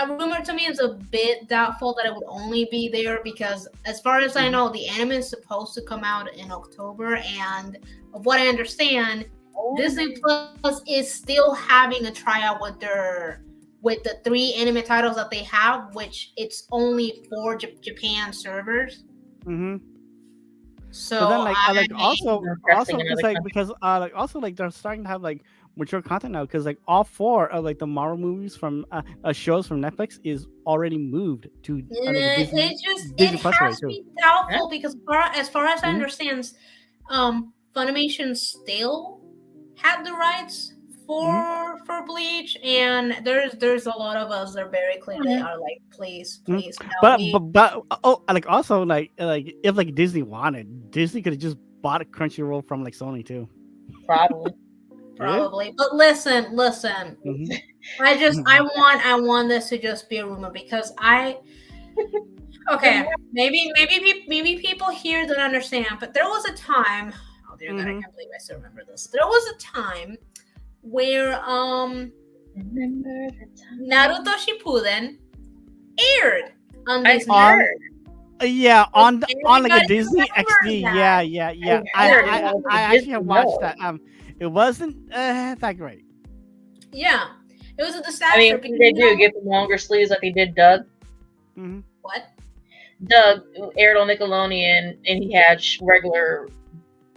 rumor to me is a bit doubtful that it would only be there because, as far as I know, the anime is supposed to come out in October, and of what I understand. Disney Plus is still having a tryout with the 3 anime titles that they have, which it's only for Japan servers. So but then also because they're starting to have like mature content now because like all 4 of like the Marvel movies from shows from Netflix is already moved to Disney Plus. It has to be doubtful because as far as I understand, Funimation still had the rights for Bleach, and there's a lot of us that very clearly are like, please, please, no, but like also like if like Disney wanted, Disney could have just bought a Crunchyroll from like Sony too. Probably. probably. But listen, Mhm. I want this to just be a rumor because okay, maybe people here don't understand, but there was a time. Oh dear God, I can't believe I still remember this. There was a time where Naruto Shippuden aired on Disney. Yeah, on like a Everybody Disney XD. that. Yeah. I I actually have watched know. that. It wasn't that great. Yeah, it was a disaster. I mean, what because, did they you do? know- Give them longer sleeves like they did Doug? What? Doug aired on Nickelodeon, and he had regular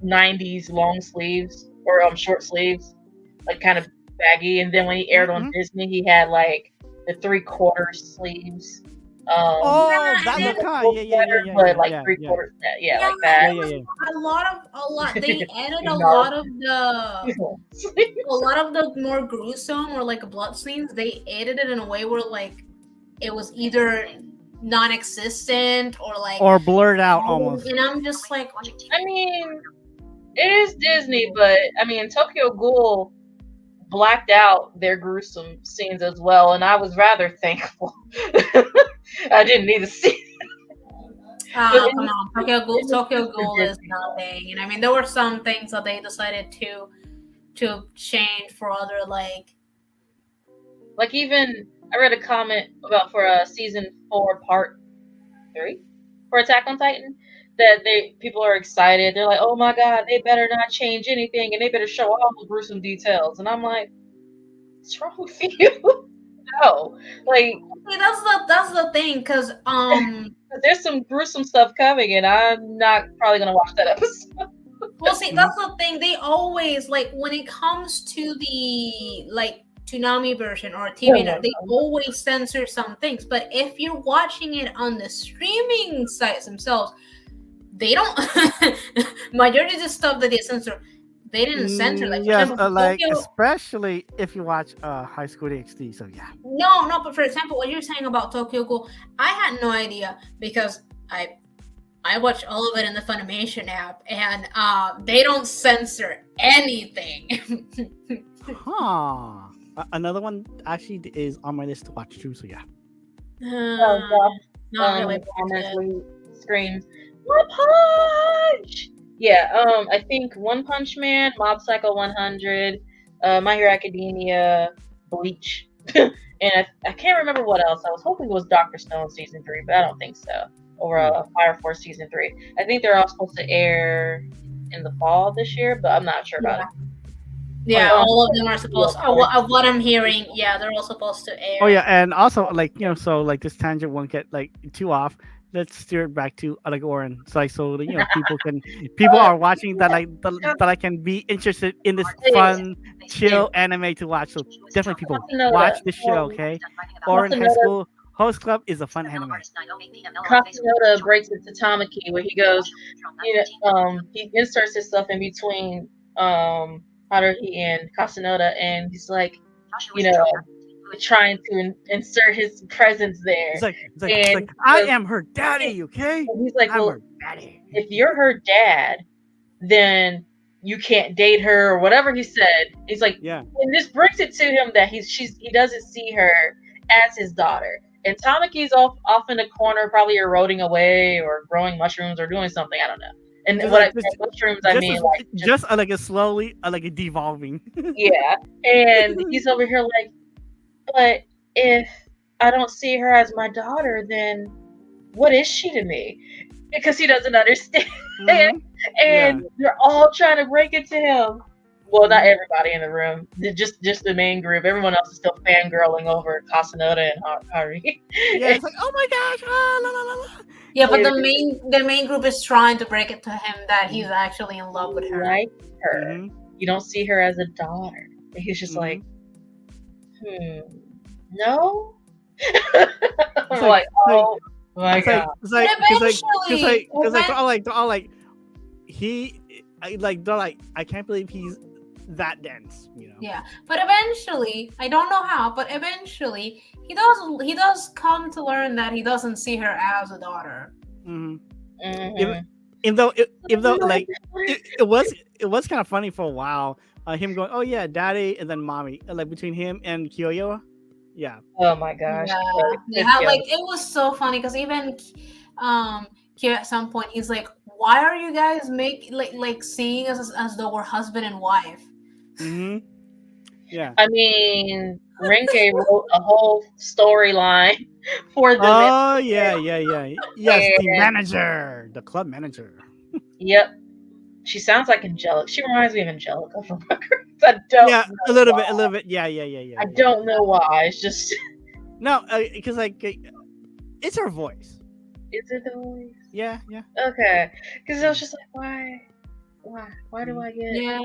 90s long sleeves or short sleeves, like kind of baggy. And then when he aired on Disney, he had like the 3/4 sleeves. That look, yeah, but like 3/4, like that. A lot. They added a lot of the more gruesome or like blood scenes. They added it in a way where like it was either non-existent or blurred out almost. And I'm just like, I mean, it is Disney, but I mean, Tokyo Ghoul blacked out their gruesome scenes as well, and I was rather thankful. I didn't need to see. come on, Tokyo Ghoul is nothing. And I mean, there were some things that they decided to change for other like even I read a comment about for season 4 part 3 for Attack on Titan that people are excited. They're like, oh my god, they better not change anything and they better show all the gruesome details. And I'm like, what's wrong with you? No, like that's the thing, because there's some gruesome stuff coming, and I'm not probably gonna watch that episode. Well, see, that's the thing. They always like when it comes to the like Toonami version or TV, they always censor some things. But if you're watching it on the streaming sites themselves, they don't. Majority of the stuff that they censor, they didn't censor. Like, yes, example, like especially if you watch High School DxD. So yeah. No. But for example, what you're saying about Tokyo Ghoul, I had no idea because I watch all of it in the Funimation app, and they don't censor anything. Another one actually is on my list to watch too. So yeah. Not really. Screams One Punch. Yeah. I think One Punch Man, Mob Psycho 100, My Hero Academia, Bleach, and I can't remember what else. I was hoping it was Dr. Stone season 3, but I don't think so. Or Fire Force season 3. I think they're all supposed to air in the fall this year, but I'm not sure about it. Yeah, all of them are supposed. Of what I'm hearing, yeah, they're all supposed to air. Oh yeah, and also like so like this tangent won't get like too off. Let's steer it back to like Ouran, so people are watching that that I can be interested in this fun, chill anime to watch. So definitely people watch this show, okay? Ouran High School Host Club is a fun anime. Katsunoda breaks it to Tamaki where he goes, he inserts his stuff in between Haruhi and Katsunoda, and he's like, trying to insert his presence there. It's like I am her daddy, okay? And he's like, I'm her daddy. If you're her dad, then you can't date her or whatever he said. He's like, and this brings it to him that he doesn't see her as his daughter. And Tamaki's off in the corner, probably eroding away or growing mushrooms or doing something. I don't know. And mushrooms, I mean, just like a slowly, like a devolving. Yeah, and he's over here like, but if I don't see her as my daughter, then what is she to me? Because he doesn't understand. And they're all trying to break it to him. Well, not everybody in the room. Just the main group. Everyone else is still fangirling over Katsunoda and Hari. Yeah, it's like, oh my gosh, la la la la. Yeah, but the main group is trying to break it to him that he's actually in love with her. Like her. You don't see her as a daughter. And he's just like, no. I'm like, oh my god. It's like he, I can't believe he's that dense, Yeah, but eventually, I don't know how, but eventually he does come to learn that he doesn't see her as a daughter. Mm-hmm. Mhm. Even though like it was kind of funny for a while, him going, oh yeah, daddy, and then mommy, like between him and Kyoyo. Yeah. Oh my gosh. Yeah, like it was so funny because even Kyo at some point he's like, why are you guys like seeing us as though we're husband and wife? Mm-hmm. Yeah. I mean, Renke wrote a whole storyline for them. Oh yeah. Yes, the manager, the club manager. Yep. She sounds like Angelica. She reminds me of Angelica from Rugrats. I don't know a little why. bit. Yeah. I don't know why. It's just No, because like it's her voice. is it the voice? Yeah. Okay. Because I was just like, why do I get? Yeah.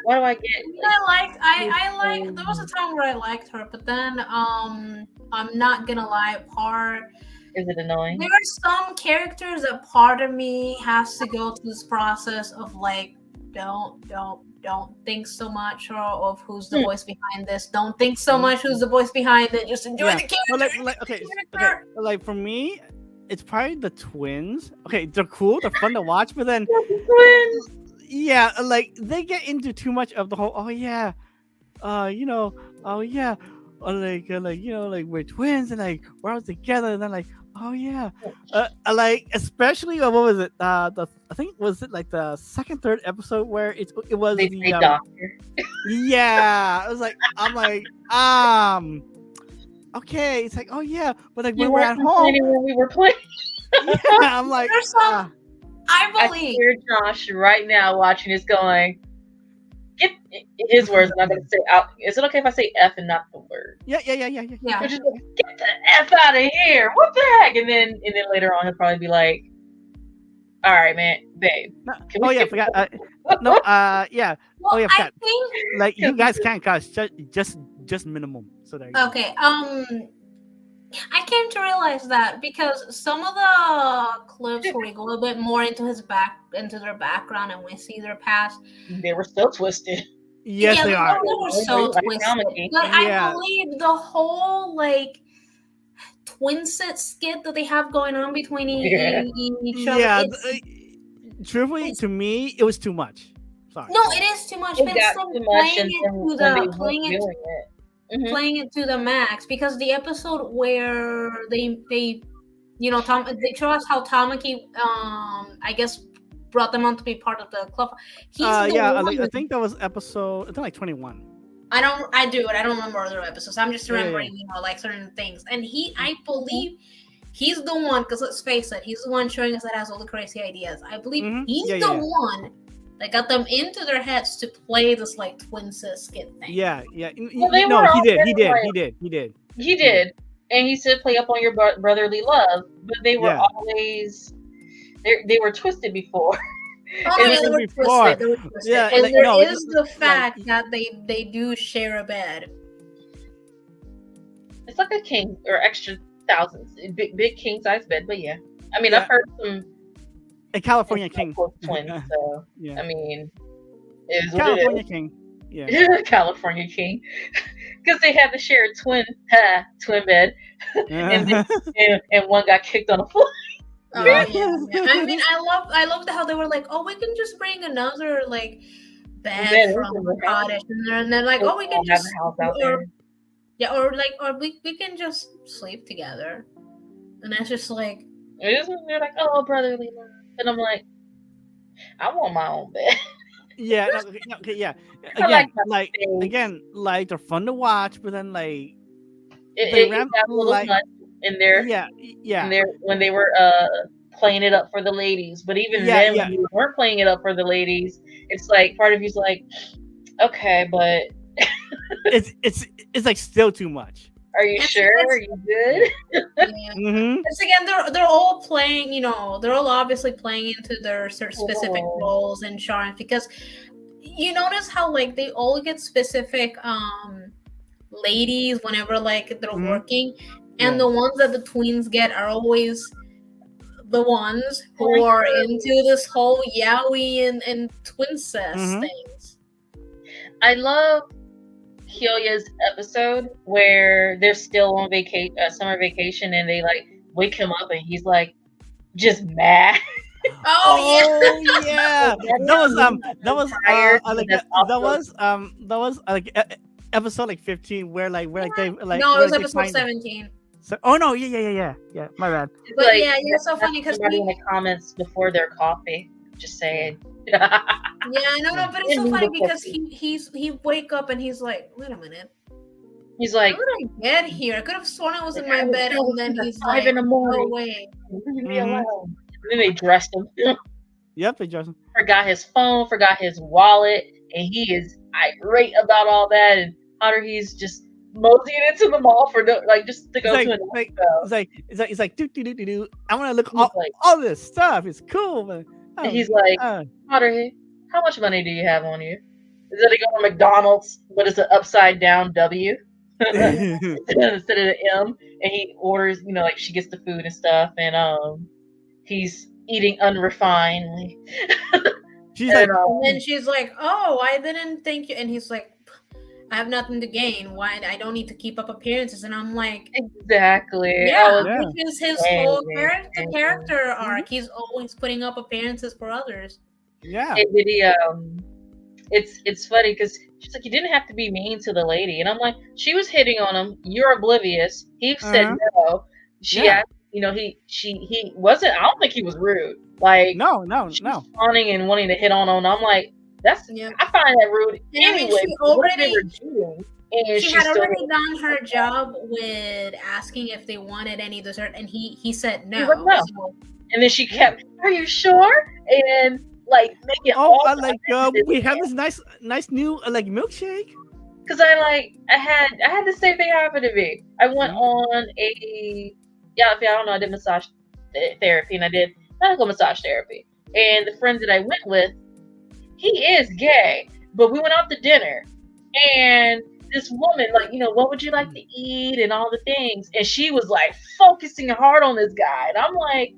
Why do I get? I like. There was a time where I liked her, but then I'm not gonna lie. Is it annoying? There are some characters that part of me has to go through this process of like, don't think so much of who's the voice behind this. Don't think so much who's the voice behind it. Just enjoy the character. Well, okay. Like for me, it's probably the twins. Okay, they're cool, they're fun to watch, but then Twins. yeah, like they get into too much of the whole. Oh yeah, oh yeah, or like like we're twins and like we're all together, and then like oh yeah, like especially what was it? I think was it like the second, third episode where it was They the doctor. yeah, it was like I'm like okay, it's like oh yeah, but like when we're at home, when we were playing. yeah, I'm like There's some. I believe. I hear Josh right now watching this going. Get his words. I'm not gonna say out. Is it okay if I say F and not the word? Yeah. We're just like, get the F out of here. What the heck? And then later on he'll probably be like, all right, man, babe. No, oh yeah, forgot. Yeah. Well, oh yeah, forgot. I think Like you guys can't cuss, just minimum. So there you go. okay. I came to realize that because some of the clips where we go a bit more into their background and we see their past, they were still twisted. Yes, they are. They were so twisted. But I believe the whole like twin set skit that they have going on between each other. Yeah, truthfully, to me, it was too much. Sorry. No, it is too much. But instead playing it to the max, because the episode where they they show us how Tamaki I guess brought them on to be part of the club. I think that was episode I think like 21. I don't remember other episodes. I'm just remembering like certain things. And I believe he's the one, because let's face it, he's the one showing us that has all the crazy ideas. I believe he's the one that got them into their heads to play this like twin sis skit thing. Yeah. Well, he did. And he said play up on your brotherly love, but they were always they were twisted before. Oh, they were twisted. Yeah, and there is the fact that they do share a bed. It's like a king or extra thousands, big king size bed. But yeah, I mean I've heard some. A California king. Twins, so yeah. I mean, is California king. Yeah, California king, because they had to share a twin bed, and one got kicked on the floor. Yeah. I mean, I loved how they were like, oh, we can just bring another like bed from the cottage, and then like, oh, we can just or we can just sleep together, and that's just like they're like, oh, brotherly love. And I'm like, I want my own bed. Yeah, yeah. Again, like they're fun to watch, but then like it got a little much in there. Yeah. In there when they were playing it up for the ladies, but even then when you weren't playing it up for the ladies, it's like part of you's like, okay, but it's like still too much. Are you sure? Are you good? It's again, they're all playing. They're all obviously playing into their specific roles and charms, because you notice how like they all get specific ladies whenever like they're working, and the ones that the twins get are always the ones who are into this whole yaoi and twin things. I love Kyoya's episode where they're still on summer vacation, and they like wake him up, and he's like just mad. Oh yeah. That was episode like 15 where they no, it was episode 17. So, no, yeah. My bad. But like, you're so funny because somebody in the comments before their coffee, just saying. Yeah, no, but it's so funny because he wake up and he's like, wait a minute. He's like, how did I get here? I could have sworn I was in my bed, and then he's like, 5 in the morning. no way. Leave me alone. And then they dressed him. Yep, they dressed him. Forgot his phone, forgot his wallet, and he is irate about all that. And he's just moseying into the mall for just to go to an It's like do. I want to look all this stuff. It's cool, but and he's like, Potter, how much money do you have on you? Is that he go to McDonald's, but it's an upside down W instead of the M, and he orders, like she gets the food and stuff, and he's eating unrefinedly. And then she's like, oh, I didn't think you, and he's like, I have nothing to gain. Why? I don't need to keep up appearances. And I'm like, exactly. Which is his whole character arc. He's always putting up appearances for others. Yeah. It's funny because she's like, you didn't have to be mean to the lady, and I'm like, she was hitting on him. You're oblivious. He said no. She asked, he wasn't. I don't think he was rude. Like no. Fawning and wanting to hit on him. I'm like, I find that rude. Anyway, she had already done her job with asking if they wanted any dessert, and he said no. So, and then she kept, are you sure? And we have this nice new milkshake. Because I had the same thing happen to me. I went on I did massage therapy, and I did medical massage therapy. And the friend that I went with, he is gay, but we went out to dinner, and this woman, what would you like to eat and all the things, and she was like focusing hard on this guy, and I'm like,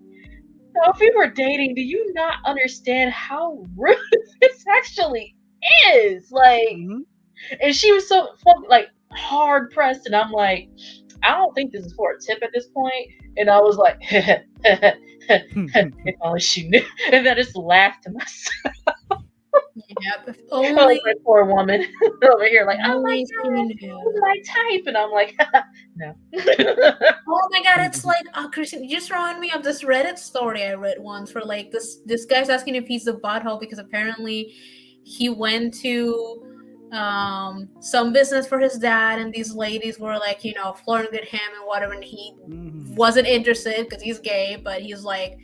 no, if we were dating, do you not understand how rude this actually is? And she was so hard pressed, and I'm like, I don't think this is for a tip at this point. And I was like, if only she knew. And then I just laughed to myself. Yeah, if only that poor woman over here, like, oh my god, who's my type? And I'm like, no. Oh my god, it's like, Christine, you just remind me of this Reddit story I read once where this guy's asking if he's a butthole because apparently he went to some business for his dad, and these ladies were flirting with him and whatever, and he wasn't interested because he's gay, but he's like,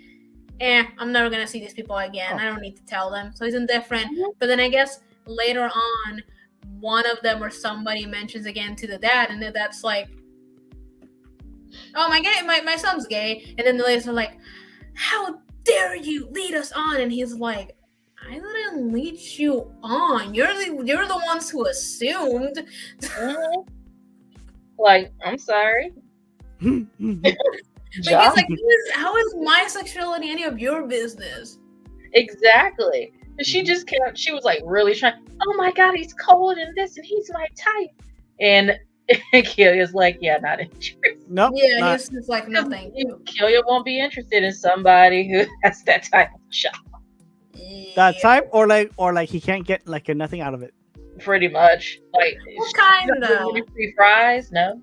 I'm never gonna see these people again. I don't need to tell them. So he's indifferent. But then I guess later on, one of them or somebody mentions again to the dad, and the dad's like, oh my son's gay. And then the ladies are like, how dare you lead us on? And he's like, I didn't lead you on. You're the ones who assumed. I'm sorry. Because how is my sexuality any of your business? Exactly. And she just kept, she was really trying, oh my god, he's cold and this, and he's my type. And Kyoya's like, yeah, not interested. Nope. Yeah, he's just like, no thank you. Kyoya won't be interested in somebody who has that type of shop. That type, or he can't get nothing out of it. Pretty much. What kind of free fries? No.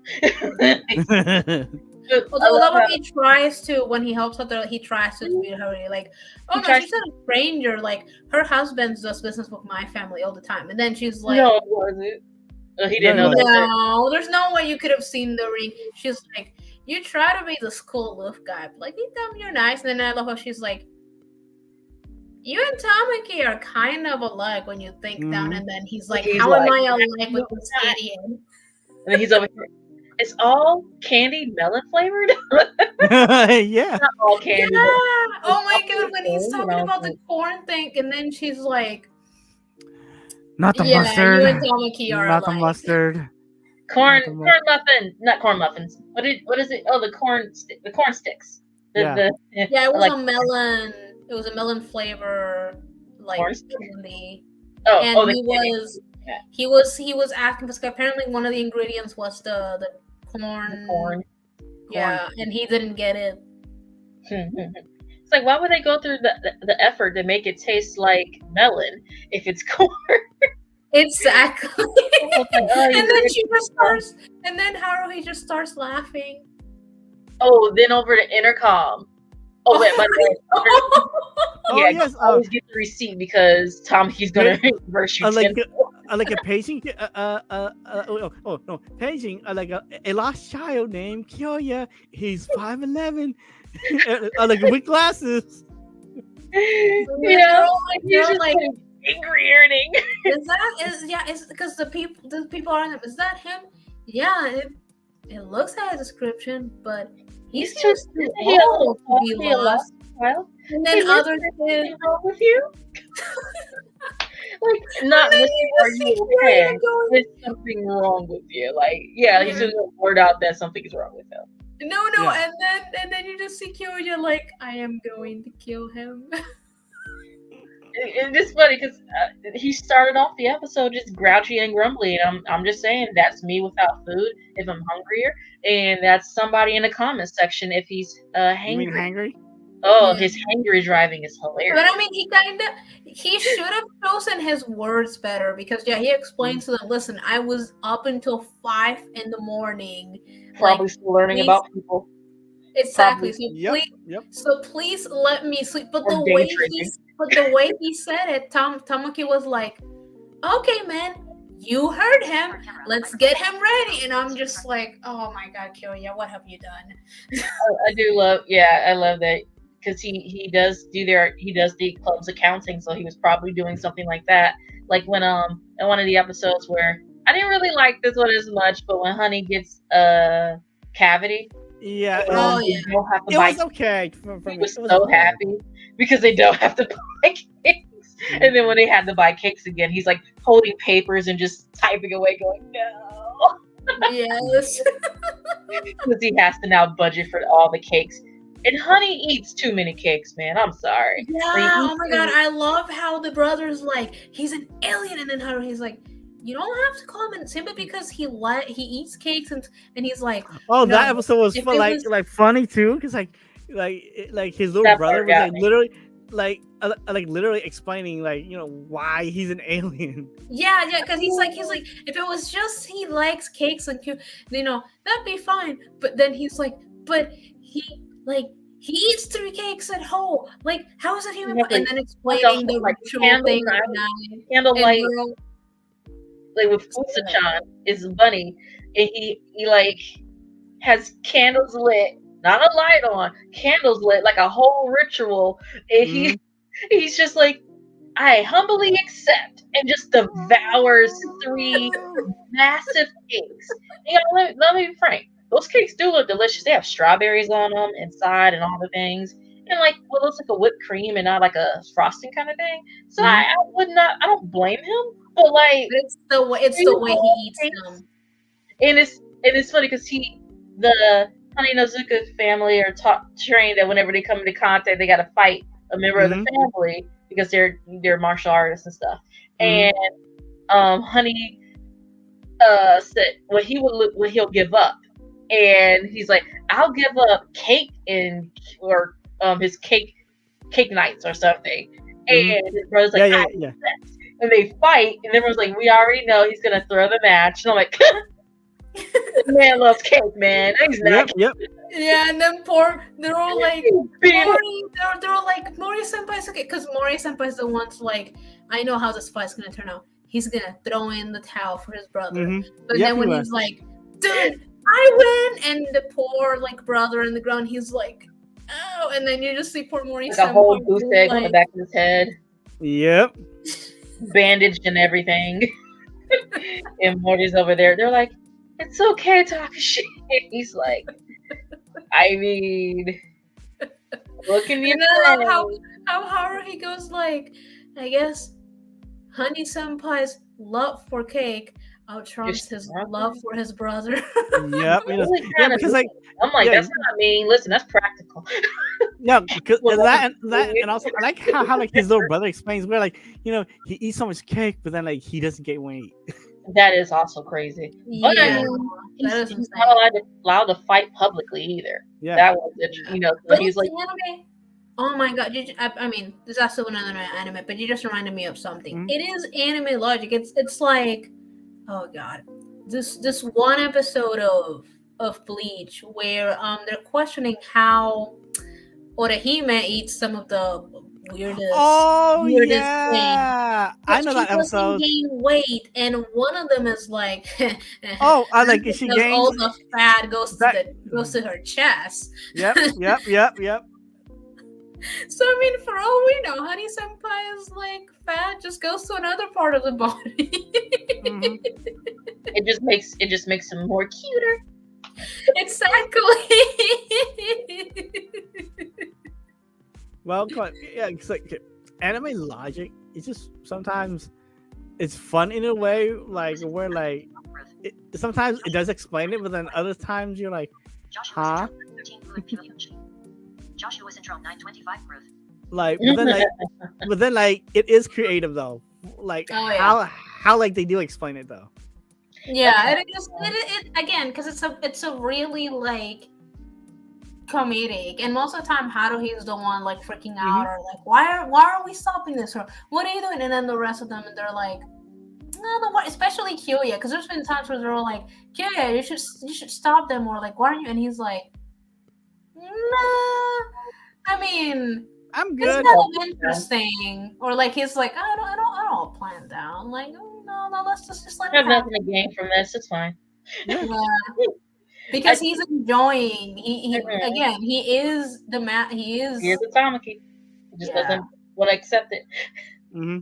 Although when he tries to, when he helps her, he tries to be her she's not a stranger. Her husband does business with my family all the time, and then she's like, no, was it? He didn't know that. No, there's no way you could have seen the ring. She's like, you try to be the school aloof guy, but you tell me you're nice, and then I love how she's like, you and Tamaki are kind of alike when you think down, and then he's like, how am I alike with this idiot? And then he's over here. It's all candy melon flavored. Yeah. Not all candy. Yeah. Oh my god, when he's talking about the corn thing, and then she's like, not the mustard. You and Tamaki are not alike. The mustard. Corn muffin, not corn muffins. What is it? Oh, the corn sticks. It was a melon. It was a melon flavor, candy. he was asking because apparently one of the ingredients was the corn. Yeah, and he didn't get it. It's like, why would they go through the effort to make it taste like melon if it's corn? Exactly. Like, oh, And then she just starts, and then Haruhi just starts laughing. Oh, then over the intercom. Oh wait, by the way, yes, always get the receipt because Tomoki's gonna reverse you. Like a paging. No, paging. Like a lost child named Kyoya. He's 5'11", like with glasses. He's just like angry earning. Is because the people are in them. Is that him? Yeah, it looks at his description, but he's just too old to be lost. And then other kids wrong with you. Like, not necessarily are you okay? There's something wrong with you. Like, he's just gonna word out that something is wrong with him. No, and then you just see Kyoya like, I am going to kill him. It's just funny because he started off the episode just grouchy and grumbly, and I'm just saying that's me without food if I'm hungrier, and that's somebody in the comments section if he's hangry. You mean hangry? Oh, his hangry driving is hilarious. But I mean, he should have chosen his words better because he explains to them, listen, I was up until 5 a.m. Probably still learning about people. Exactly. Probably, so please let me sleep. But the way he said it, Tomoki was like, okay, man, you heard him. Let's get him ready. And I'm just like, oh my God, Kyoya, what have you done? I do love, I love that. Because he does the club's accounting, so he was probably doing something like that. Like when in one of the episodes where I didn't really like this one as much, but when Honey gets a cavity, it was okay. He was so happy because they don't have to buy cakes. And then when they had to buy cakes again, he's like holding papers and just typing away, going no. Yes, because he has to now budget for all the cakes. And Honey eats too many cakes, man. I'm sorry. Yeah, oh my God. I love how the brother's like, he's an alien. And then he's like, you don't have to call him simply because he eats cakes. And he's like, oh, no, that episode was fun, like funny too. Because like his little brother was like literally explaining why he's an alien. Yeah, because he's like, if it was just he likes cakes and that'd be fine. But then he's like, but he eats 3 cakes at home. Like, how is it human? And then explaining the ritual thing. Candlelight, like with Fusa-chan, is bunny, and he has candles lit, not a light on, candles lit, like a whole ritual. And he's just like, I humbly accept, and just devours 3 massive cakes. Let me be frank. Those cakes do look delicious. They have strawberries on them inside and all the things. And what looks like a whipped cream and not like a frosting kind of thing. So I don't blame him. But it's the way he eats them. And it's funny because the Haninozuka family are trained that whenever they come into contact, they gotta fight a member of the family because they're martial artists and stuff. And Honey said when he'll give up. And he's like, I'll give up cake or his cake nights or something. And his brother's like, and they fight, and everyone's like, we already know he's gonna throw the match. And I'm like, this man loves cake, man. He's not. Yep. Yeah, and then they're all like, they're all like, Mori Senpai's okay, because Mori Senpai's the one's like, I know how this fight's gonna turn out. He's gonna throw in the towel for his brother. But then when he's like, dude, I win, and the poor brother in the ground, he's like, oh, and then you just see poor Mori a whole goose egg on the back of his head. Yep. Bandaged and everything. And Morty's over there. They're like, it's okay, Takashi. He's like, I mean, look at me. How Haruhi goes like, I guess Honey Senpai's love for cake outtrumps his love for his brother. Yep. Really Yeah, kinda because like I'm like, yeah, that's not mean. Listen, that's practical. yeah, because Well, that and also I like how like his little brother explains where like he eats so much cake, but then like he doesn't gain weight. that is also crazy. But Yeah, that is he's not insane. allowed to fight publicly either. Yeah. That was it, Yeah. so But he's it's like, anime. Oh my god! I mean, this is also another anime, but you just reminded me of something. Mhm. It is anime logic. It's like, oh god, this one episode of Bleach where they're questioning how Orihime eats some of the Oh weirdest thing, yeah, I but know she that doesn't episode. gain weight, and one of them is like, Oh, I that's like she because gains all the fat goes to that. her chest. Yep. So I mean, for all we know, Honey Senpai is like fat, just goes to another part of the body. Mhm. it just makes him more cuter. Exactly. Well, yeah, it's like okay, anime logic. It's just sometimes it's fun in a way, like where like sometimes it does explain it, but then other times you're like, Joshua huh? syndrome 13 fluid Pinoyunchi. Joshua syndrome 925 growth. Like, but then like it is creative though. Like Oh, yeah. how like they do explain it though. Yeah, it again because it's a really like comedic, and most of the time Haruhi's the one like freaking out or like why are we stopping this, or what are you doing, and then the rest of them they're like, no, especially Kyoya, because there's been times where they're all like, Kyoya, you should stop them, or like, why aren't you, and he's like, nah, I mean, I'm it's good. kind of interesting, or like he's like, I don't plan down, like, oh, no, let's just let I it have happen. nothing to gain from this. It's fine. Yeah. Because he's enjoying. He again. He is the He is. Here's the Tamaki. He just doesn't want to accept it. Mm-hmm.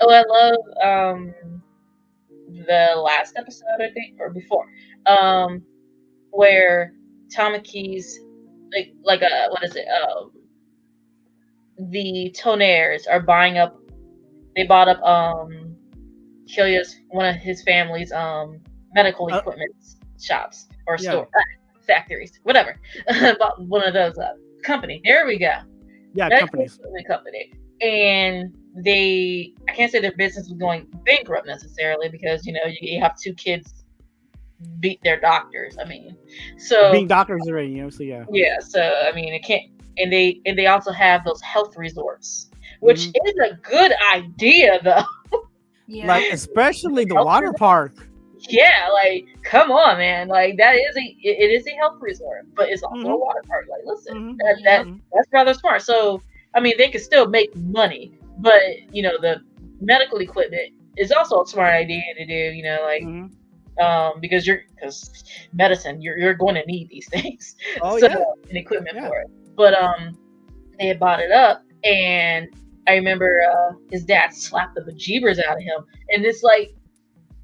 Oh, I love the last episode, I think, or before, where Tamaki's like what is it? The Tonnerres are buying up. They bought up Kyoya's one of his family's medical equipment shops or store factories, whatever. Bought one of those company. There we go. Yeah, companies. Company. And I can't say their business was going bankrupt necessarily because you have two kids beat their doctors. I mean, so being doctors already, so yeah. Yeah, so I mean, it can't. And they also have those health resorts, which is a good idea though. Yeah. Like especially the water park. Yeah, like come on, man. Like it is a health resort, but it's also a water park. Like, listen, that's rather smart. So I mean, they can still make money, but the medical equipment is also a smart idea to do. Because medicine, you're going to need these things. And equipment for it. But they had bought it up, and I remember his dad slapped the bejeebers out of him, and it's like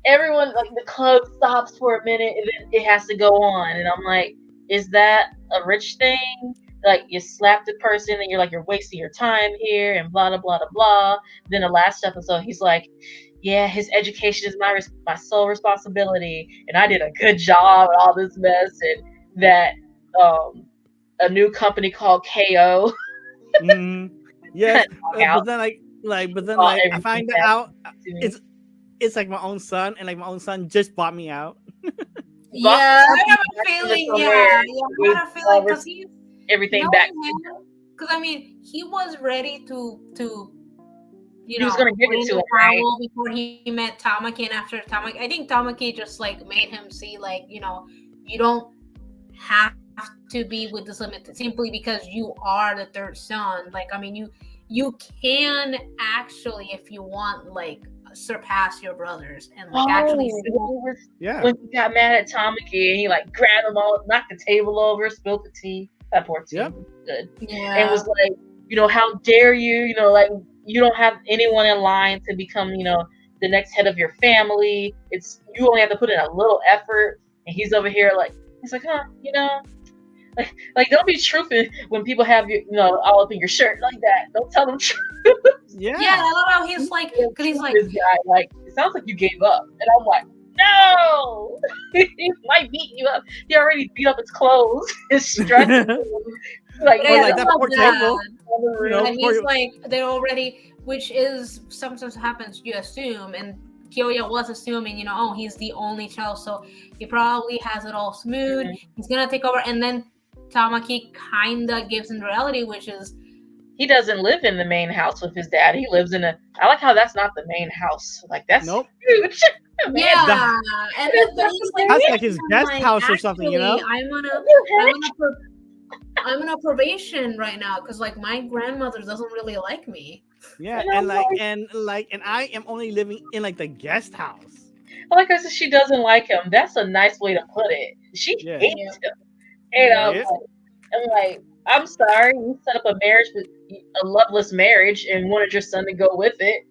everyone, like the club stops for a minute, and then it has to go on, and I'm like, is that a rich thing? Like you slap the person, and you're like, you're wasting your time here, and blah blah blah blah blah. Then the last episode, he's like, yeah, his education is my sole responsibility, and I did a good job at all this mess, and that a new company called KO. Yes, but then I find out it's like my own son, and like my own son just bought me out. Yeah, I have a feeling. I have a feeling because he's everything back. Because I mean, he was ready to he was going to give it to him, right? Before he met Tamaki, and after Tamaki, I think Tamaki just like made him see like you don't have to be with this limit simply because you are the third son. Like I mean, you can actually, if you want, like surpass your brothers and like actually. When he got mad at Tamaki, and he like grabbed him all, knocked the table over, spilled the tea. That poor tea. Yep. Good. Yeah. And was like, how dare you? Like you don't have anyone in line to become, the next head of your family. It's you only have to put in a little effort, and he's over here like he's like, like don't be truthing when people have you, all up in your shirt like that. Don't tell them truth. Yeah, I love how he's like, because he's like, this guy, like it sounds like you gave up, and I'm like, No, he might beat you up. He already beat up his clothes. His stress. Like, But Or I like that love poor that. table. You know, And poor, he's like, they're already, which is sometimes happens, you assume. And Kyoya was assuming, oh, he's the only child, so he probably has it all smooth. He's gonna take over. And then Tamaki kinda gives him reality, which is, he doesn't live in the main house with his dad. He lives in a. I like how that's not the main house. Like that's nope. huge. yeah. That- And then but he's like, That's like his I'm guest like, house or something, you know? actually, I'm on a probation right now because like my grandmother doesn't really like me. Yeah, And and I'm and I am only living in like the guest house. I like I said, she doesn't like him. That's a nice way to put it. She Yeah. hates him. And Yeah. I'm like, I'm sorry, you set up a marriage, a loveless marriage, and wanted your son to go with it,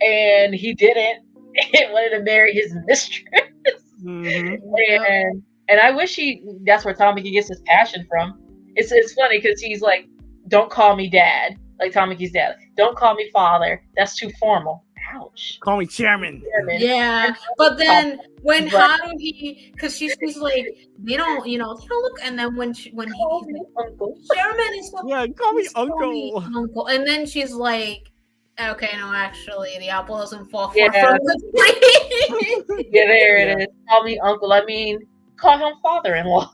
and he didn't. And wanted to marry his mistress. Mm-hmm. And I wish that's where Tamaki gets his passion from. It's funny because he's like, don't call me dad, like Tamaki's dad. Don't call me father. That's too formal. Ouch. Call me chairman. Yeah, but then when Haruhi, because she's like, they don't look, and then when he's like, Uncle. Chairman is so, Yeah, call me please call me uncle. uncle, and then she's like, okay, no, actually, the apple doesn't fall far Yeah. from the tree. Yeah, there it is. Call me uncle. I mean, call him father-in-law.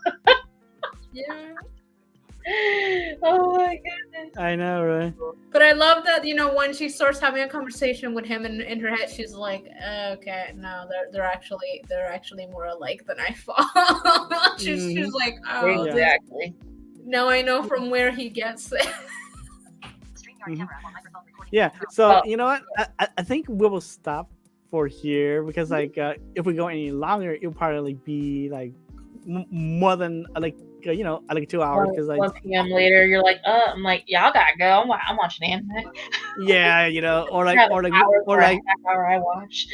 Yeah. Oh my goodness. I know, right? But I love that, when she starts having a conversation with him in her head, she's like, okay, no, they're actually more alike than I thought. she's like, oh, Exactly. now I know from where he gets it. Yeah. So you know what? I think we will stop for here because like if we go any longer, it'll probably be like more than like 2 hours because 1 p.m. later, you're like, I'm like, y'all gotta go. I'm watching anime. Yeah, or like half hour I watch.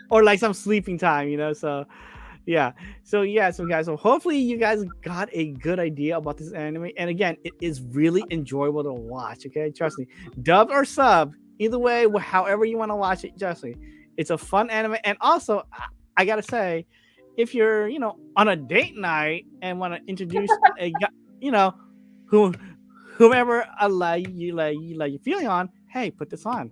Or like some sleeping time, so yeah. So guys, so hopefully you guys got a good idea about this anime. And again, it is really enjoyable to watch. Okay, trust me, dub or sub, either way, however you want to watch it, trust me, it's a fun anime. And also, I gotta say, if you're on a date night and want to introduce a guy, whomever you're feeling on, hey, put this on.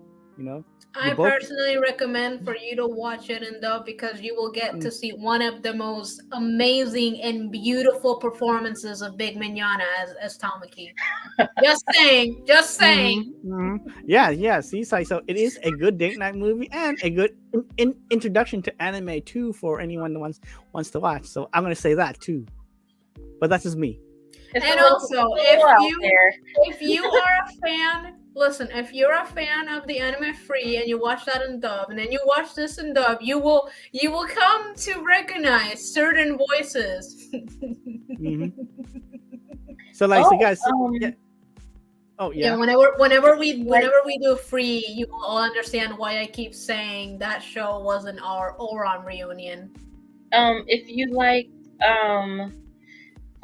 I personally recommend for you to watch it in dub because you will get to see one of the most amazing and beautiful performances of Big Mignana as Tamaki. Just saying. Mm-hmm. Yeah. See, so it is a good date night movie and a good introduction to anime too for anyone that wants to watch. So I'm gonna say that too. But that's just me. And also, if you are a fan. Listen, if you're a fan of the anime Free and you watch that in dub, and then you watch this in dub, you will come to recognize certain voices. Mm-hmm. So, guys. Whenever we do Free, you will all understand why I keep saying that show wasn't our Ouran reunion. If you like Full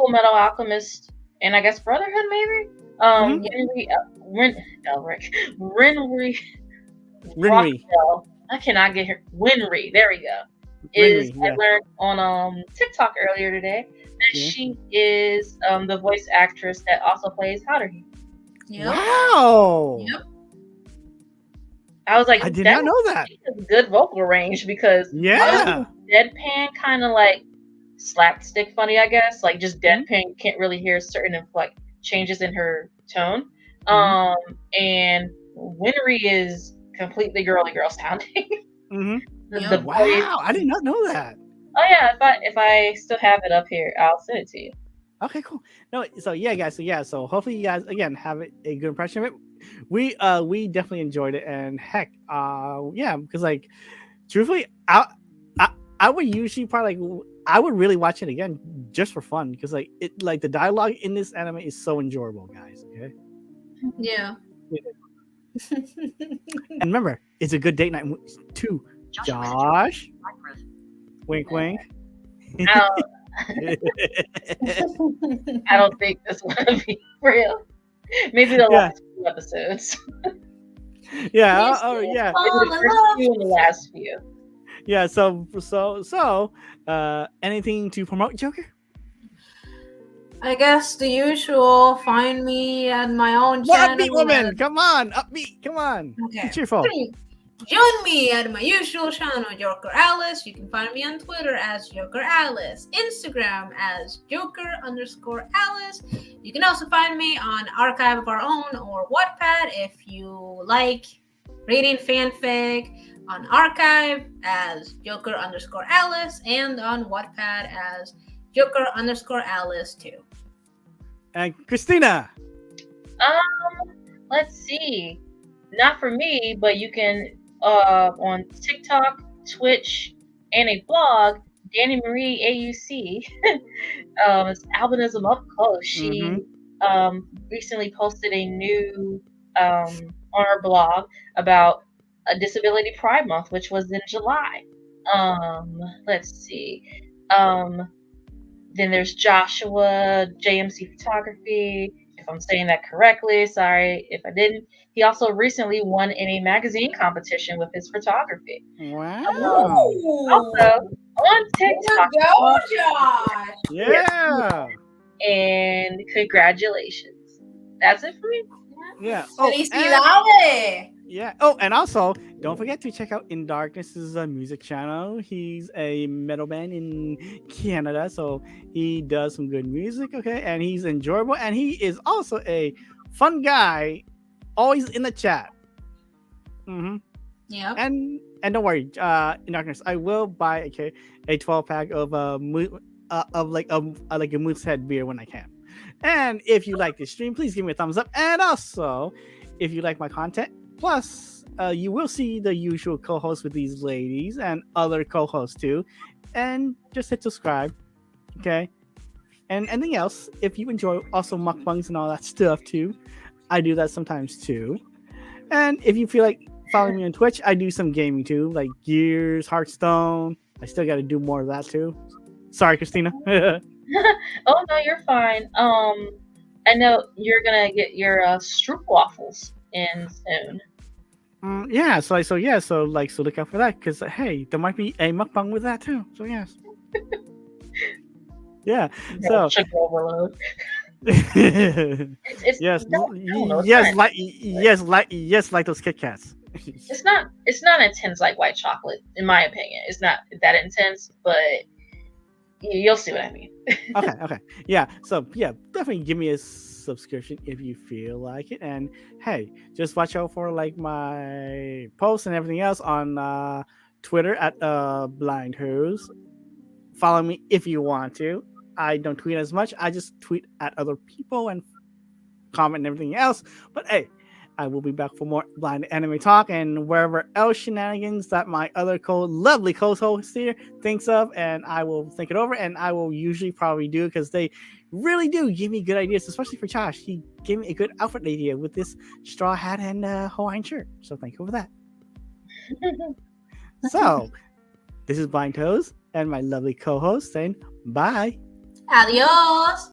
Metal Alchemist and I guess Brotherhood, maybe. Renri. I cannot get her. Winry. There we go. I learned on TikTok earlier today that she is the voice actress that also plays Haruhi. Yep. Wow. Yep. I was like, I did not know that. Good vocal range because deadpan kind of like slapstick funny, I guess. Like just deadpan, you can't really hear certain changes in her tone. And Winry is completely girly girl sounding. Mm-hmm. Wow, I did not know that. Oh yeah, if I still have it up here, I'll send it to you. Okay, cool. No, so yeah, guys. So hopefully you guys again have a good impression of it. We definitely enjoyed it, and heck, because like, truthfully, I would usually probably I would really watch it again just for fun because the dialogue in this anime is so enjoyable, guys. Okay. Yeah. And remember, it's a good date night too. Josh. Wink, wink. I don't think this will be real. Maybe the last few episodes. Yeah. Oh, yeah. Maybe the first few and the last few. Yeah. Anything to promote, Joker? I guess the usual. Find me at my own What channel. upbeat woman? Come on, upbeat. Come on. Okay. Be cheerful. Join me at my usual channel, Joker Alice. You can find me on Twitter as Joker Alice, Instagram as Joker_Alice. You can also find me on Archive of Our Own or Wattpad if you like reading fanfic, on Archive as Joker_Alice, and on Wattpad as Joker_Alice too. And Christina. Let's see. Not for me, but you can on TikTok, Twitch, and a blog, Danny Marie AUC. It's albinism up close. She recently posted a new on her blog about a Disability Pride Month, which was in July. Let's see. Then there's Joshua JMC Photography. If I'm saying that correctly, sorry if I didn't. He also recently won in a magazine competition with his photography. Wow. Also on TikTok. Go, Josh! Yeah. And congratulations. That's it for me. Yeah. Felicidades! Yeah. Oh, and also, don't forget to check out In Darkness's music channel. He's a metal band in Canada, so he does some good music, okay? And he's enjoyable, and he is also a fun guy, always in the chat. Yeah. And don't worry, In Darkness, I will buy a 12-pack of a Moosehead beer when I can. And if you like this stream, please give me a thumbs up. And also, if you like my content, plus, you will see the usual co-hosts with these ladies and other co-hosts too. And just hit subscribe, okay? And anything else, if you enjoy also mukbangs and all that stuff too, I do that sometimes too. And if you feel like following me on Twitch, I do some gaming too, like Gears, Hearthstone. I still got to do more of that too. Sorry, Christina. Oh no, you're fine. I know you're gonna get your Stroop waffles in soon. So look out for that, because hey, there might be a mukbang with that too. So yes. Yeah. So sugar overload. Yes, like those Kit Kats. It's not intense like white chocolate, in my opinion. It's not that intense, but you'll see what I mean. Okay. Yeah. So yeah, definitely give me a subscription if you feel like it. And hey, just watch out for like my posts and everything else on Twitter at Blind Who's. Follow me if you want to. I don't tweet as much. I just tweet at other people and comment and everything else. But hey, I will be back for more Blind Anime Talk and wherever else shenanigans that my other lovely co-host here thinks of, and I will think it over, and I will usually probably do, because they really do give me good ideas, especially for Josh. He gave me a good outfit idea with this straw hat and Hawaiian shirt. So thank you for that. So this is Blind Toes and my lovely co-host saying bye. Adios!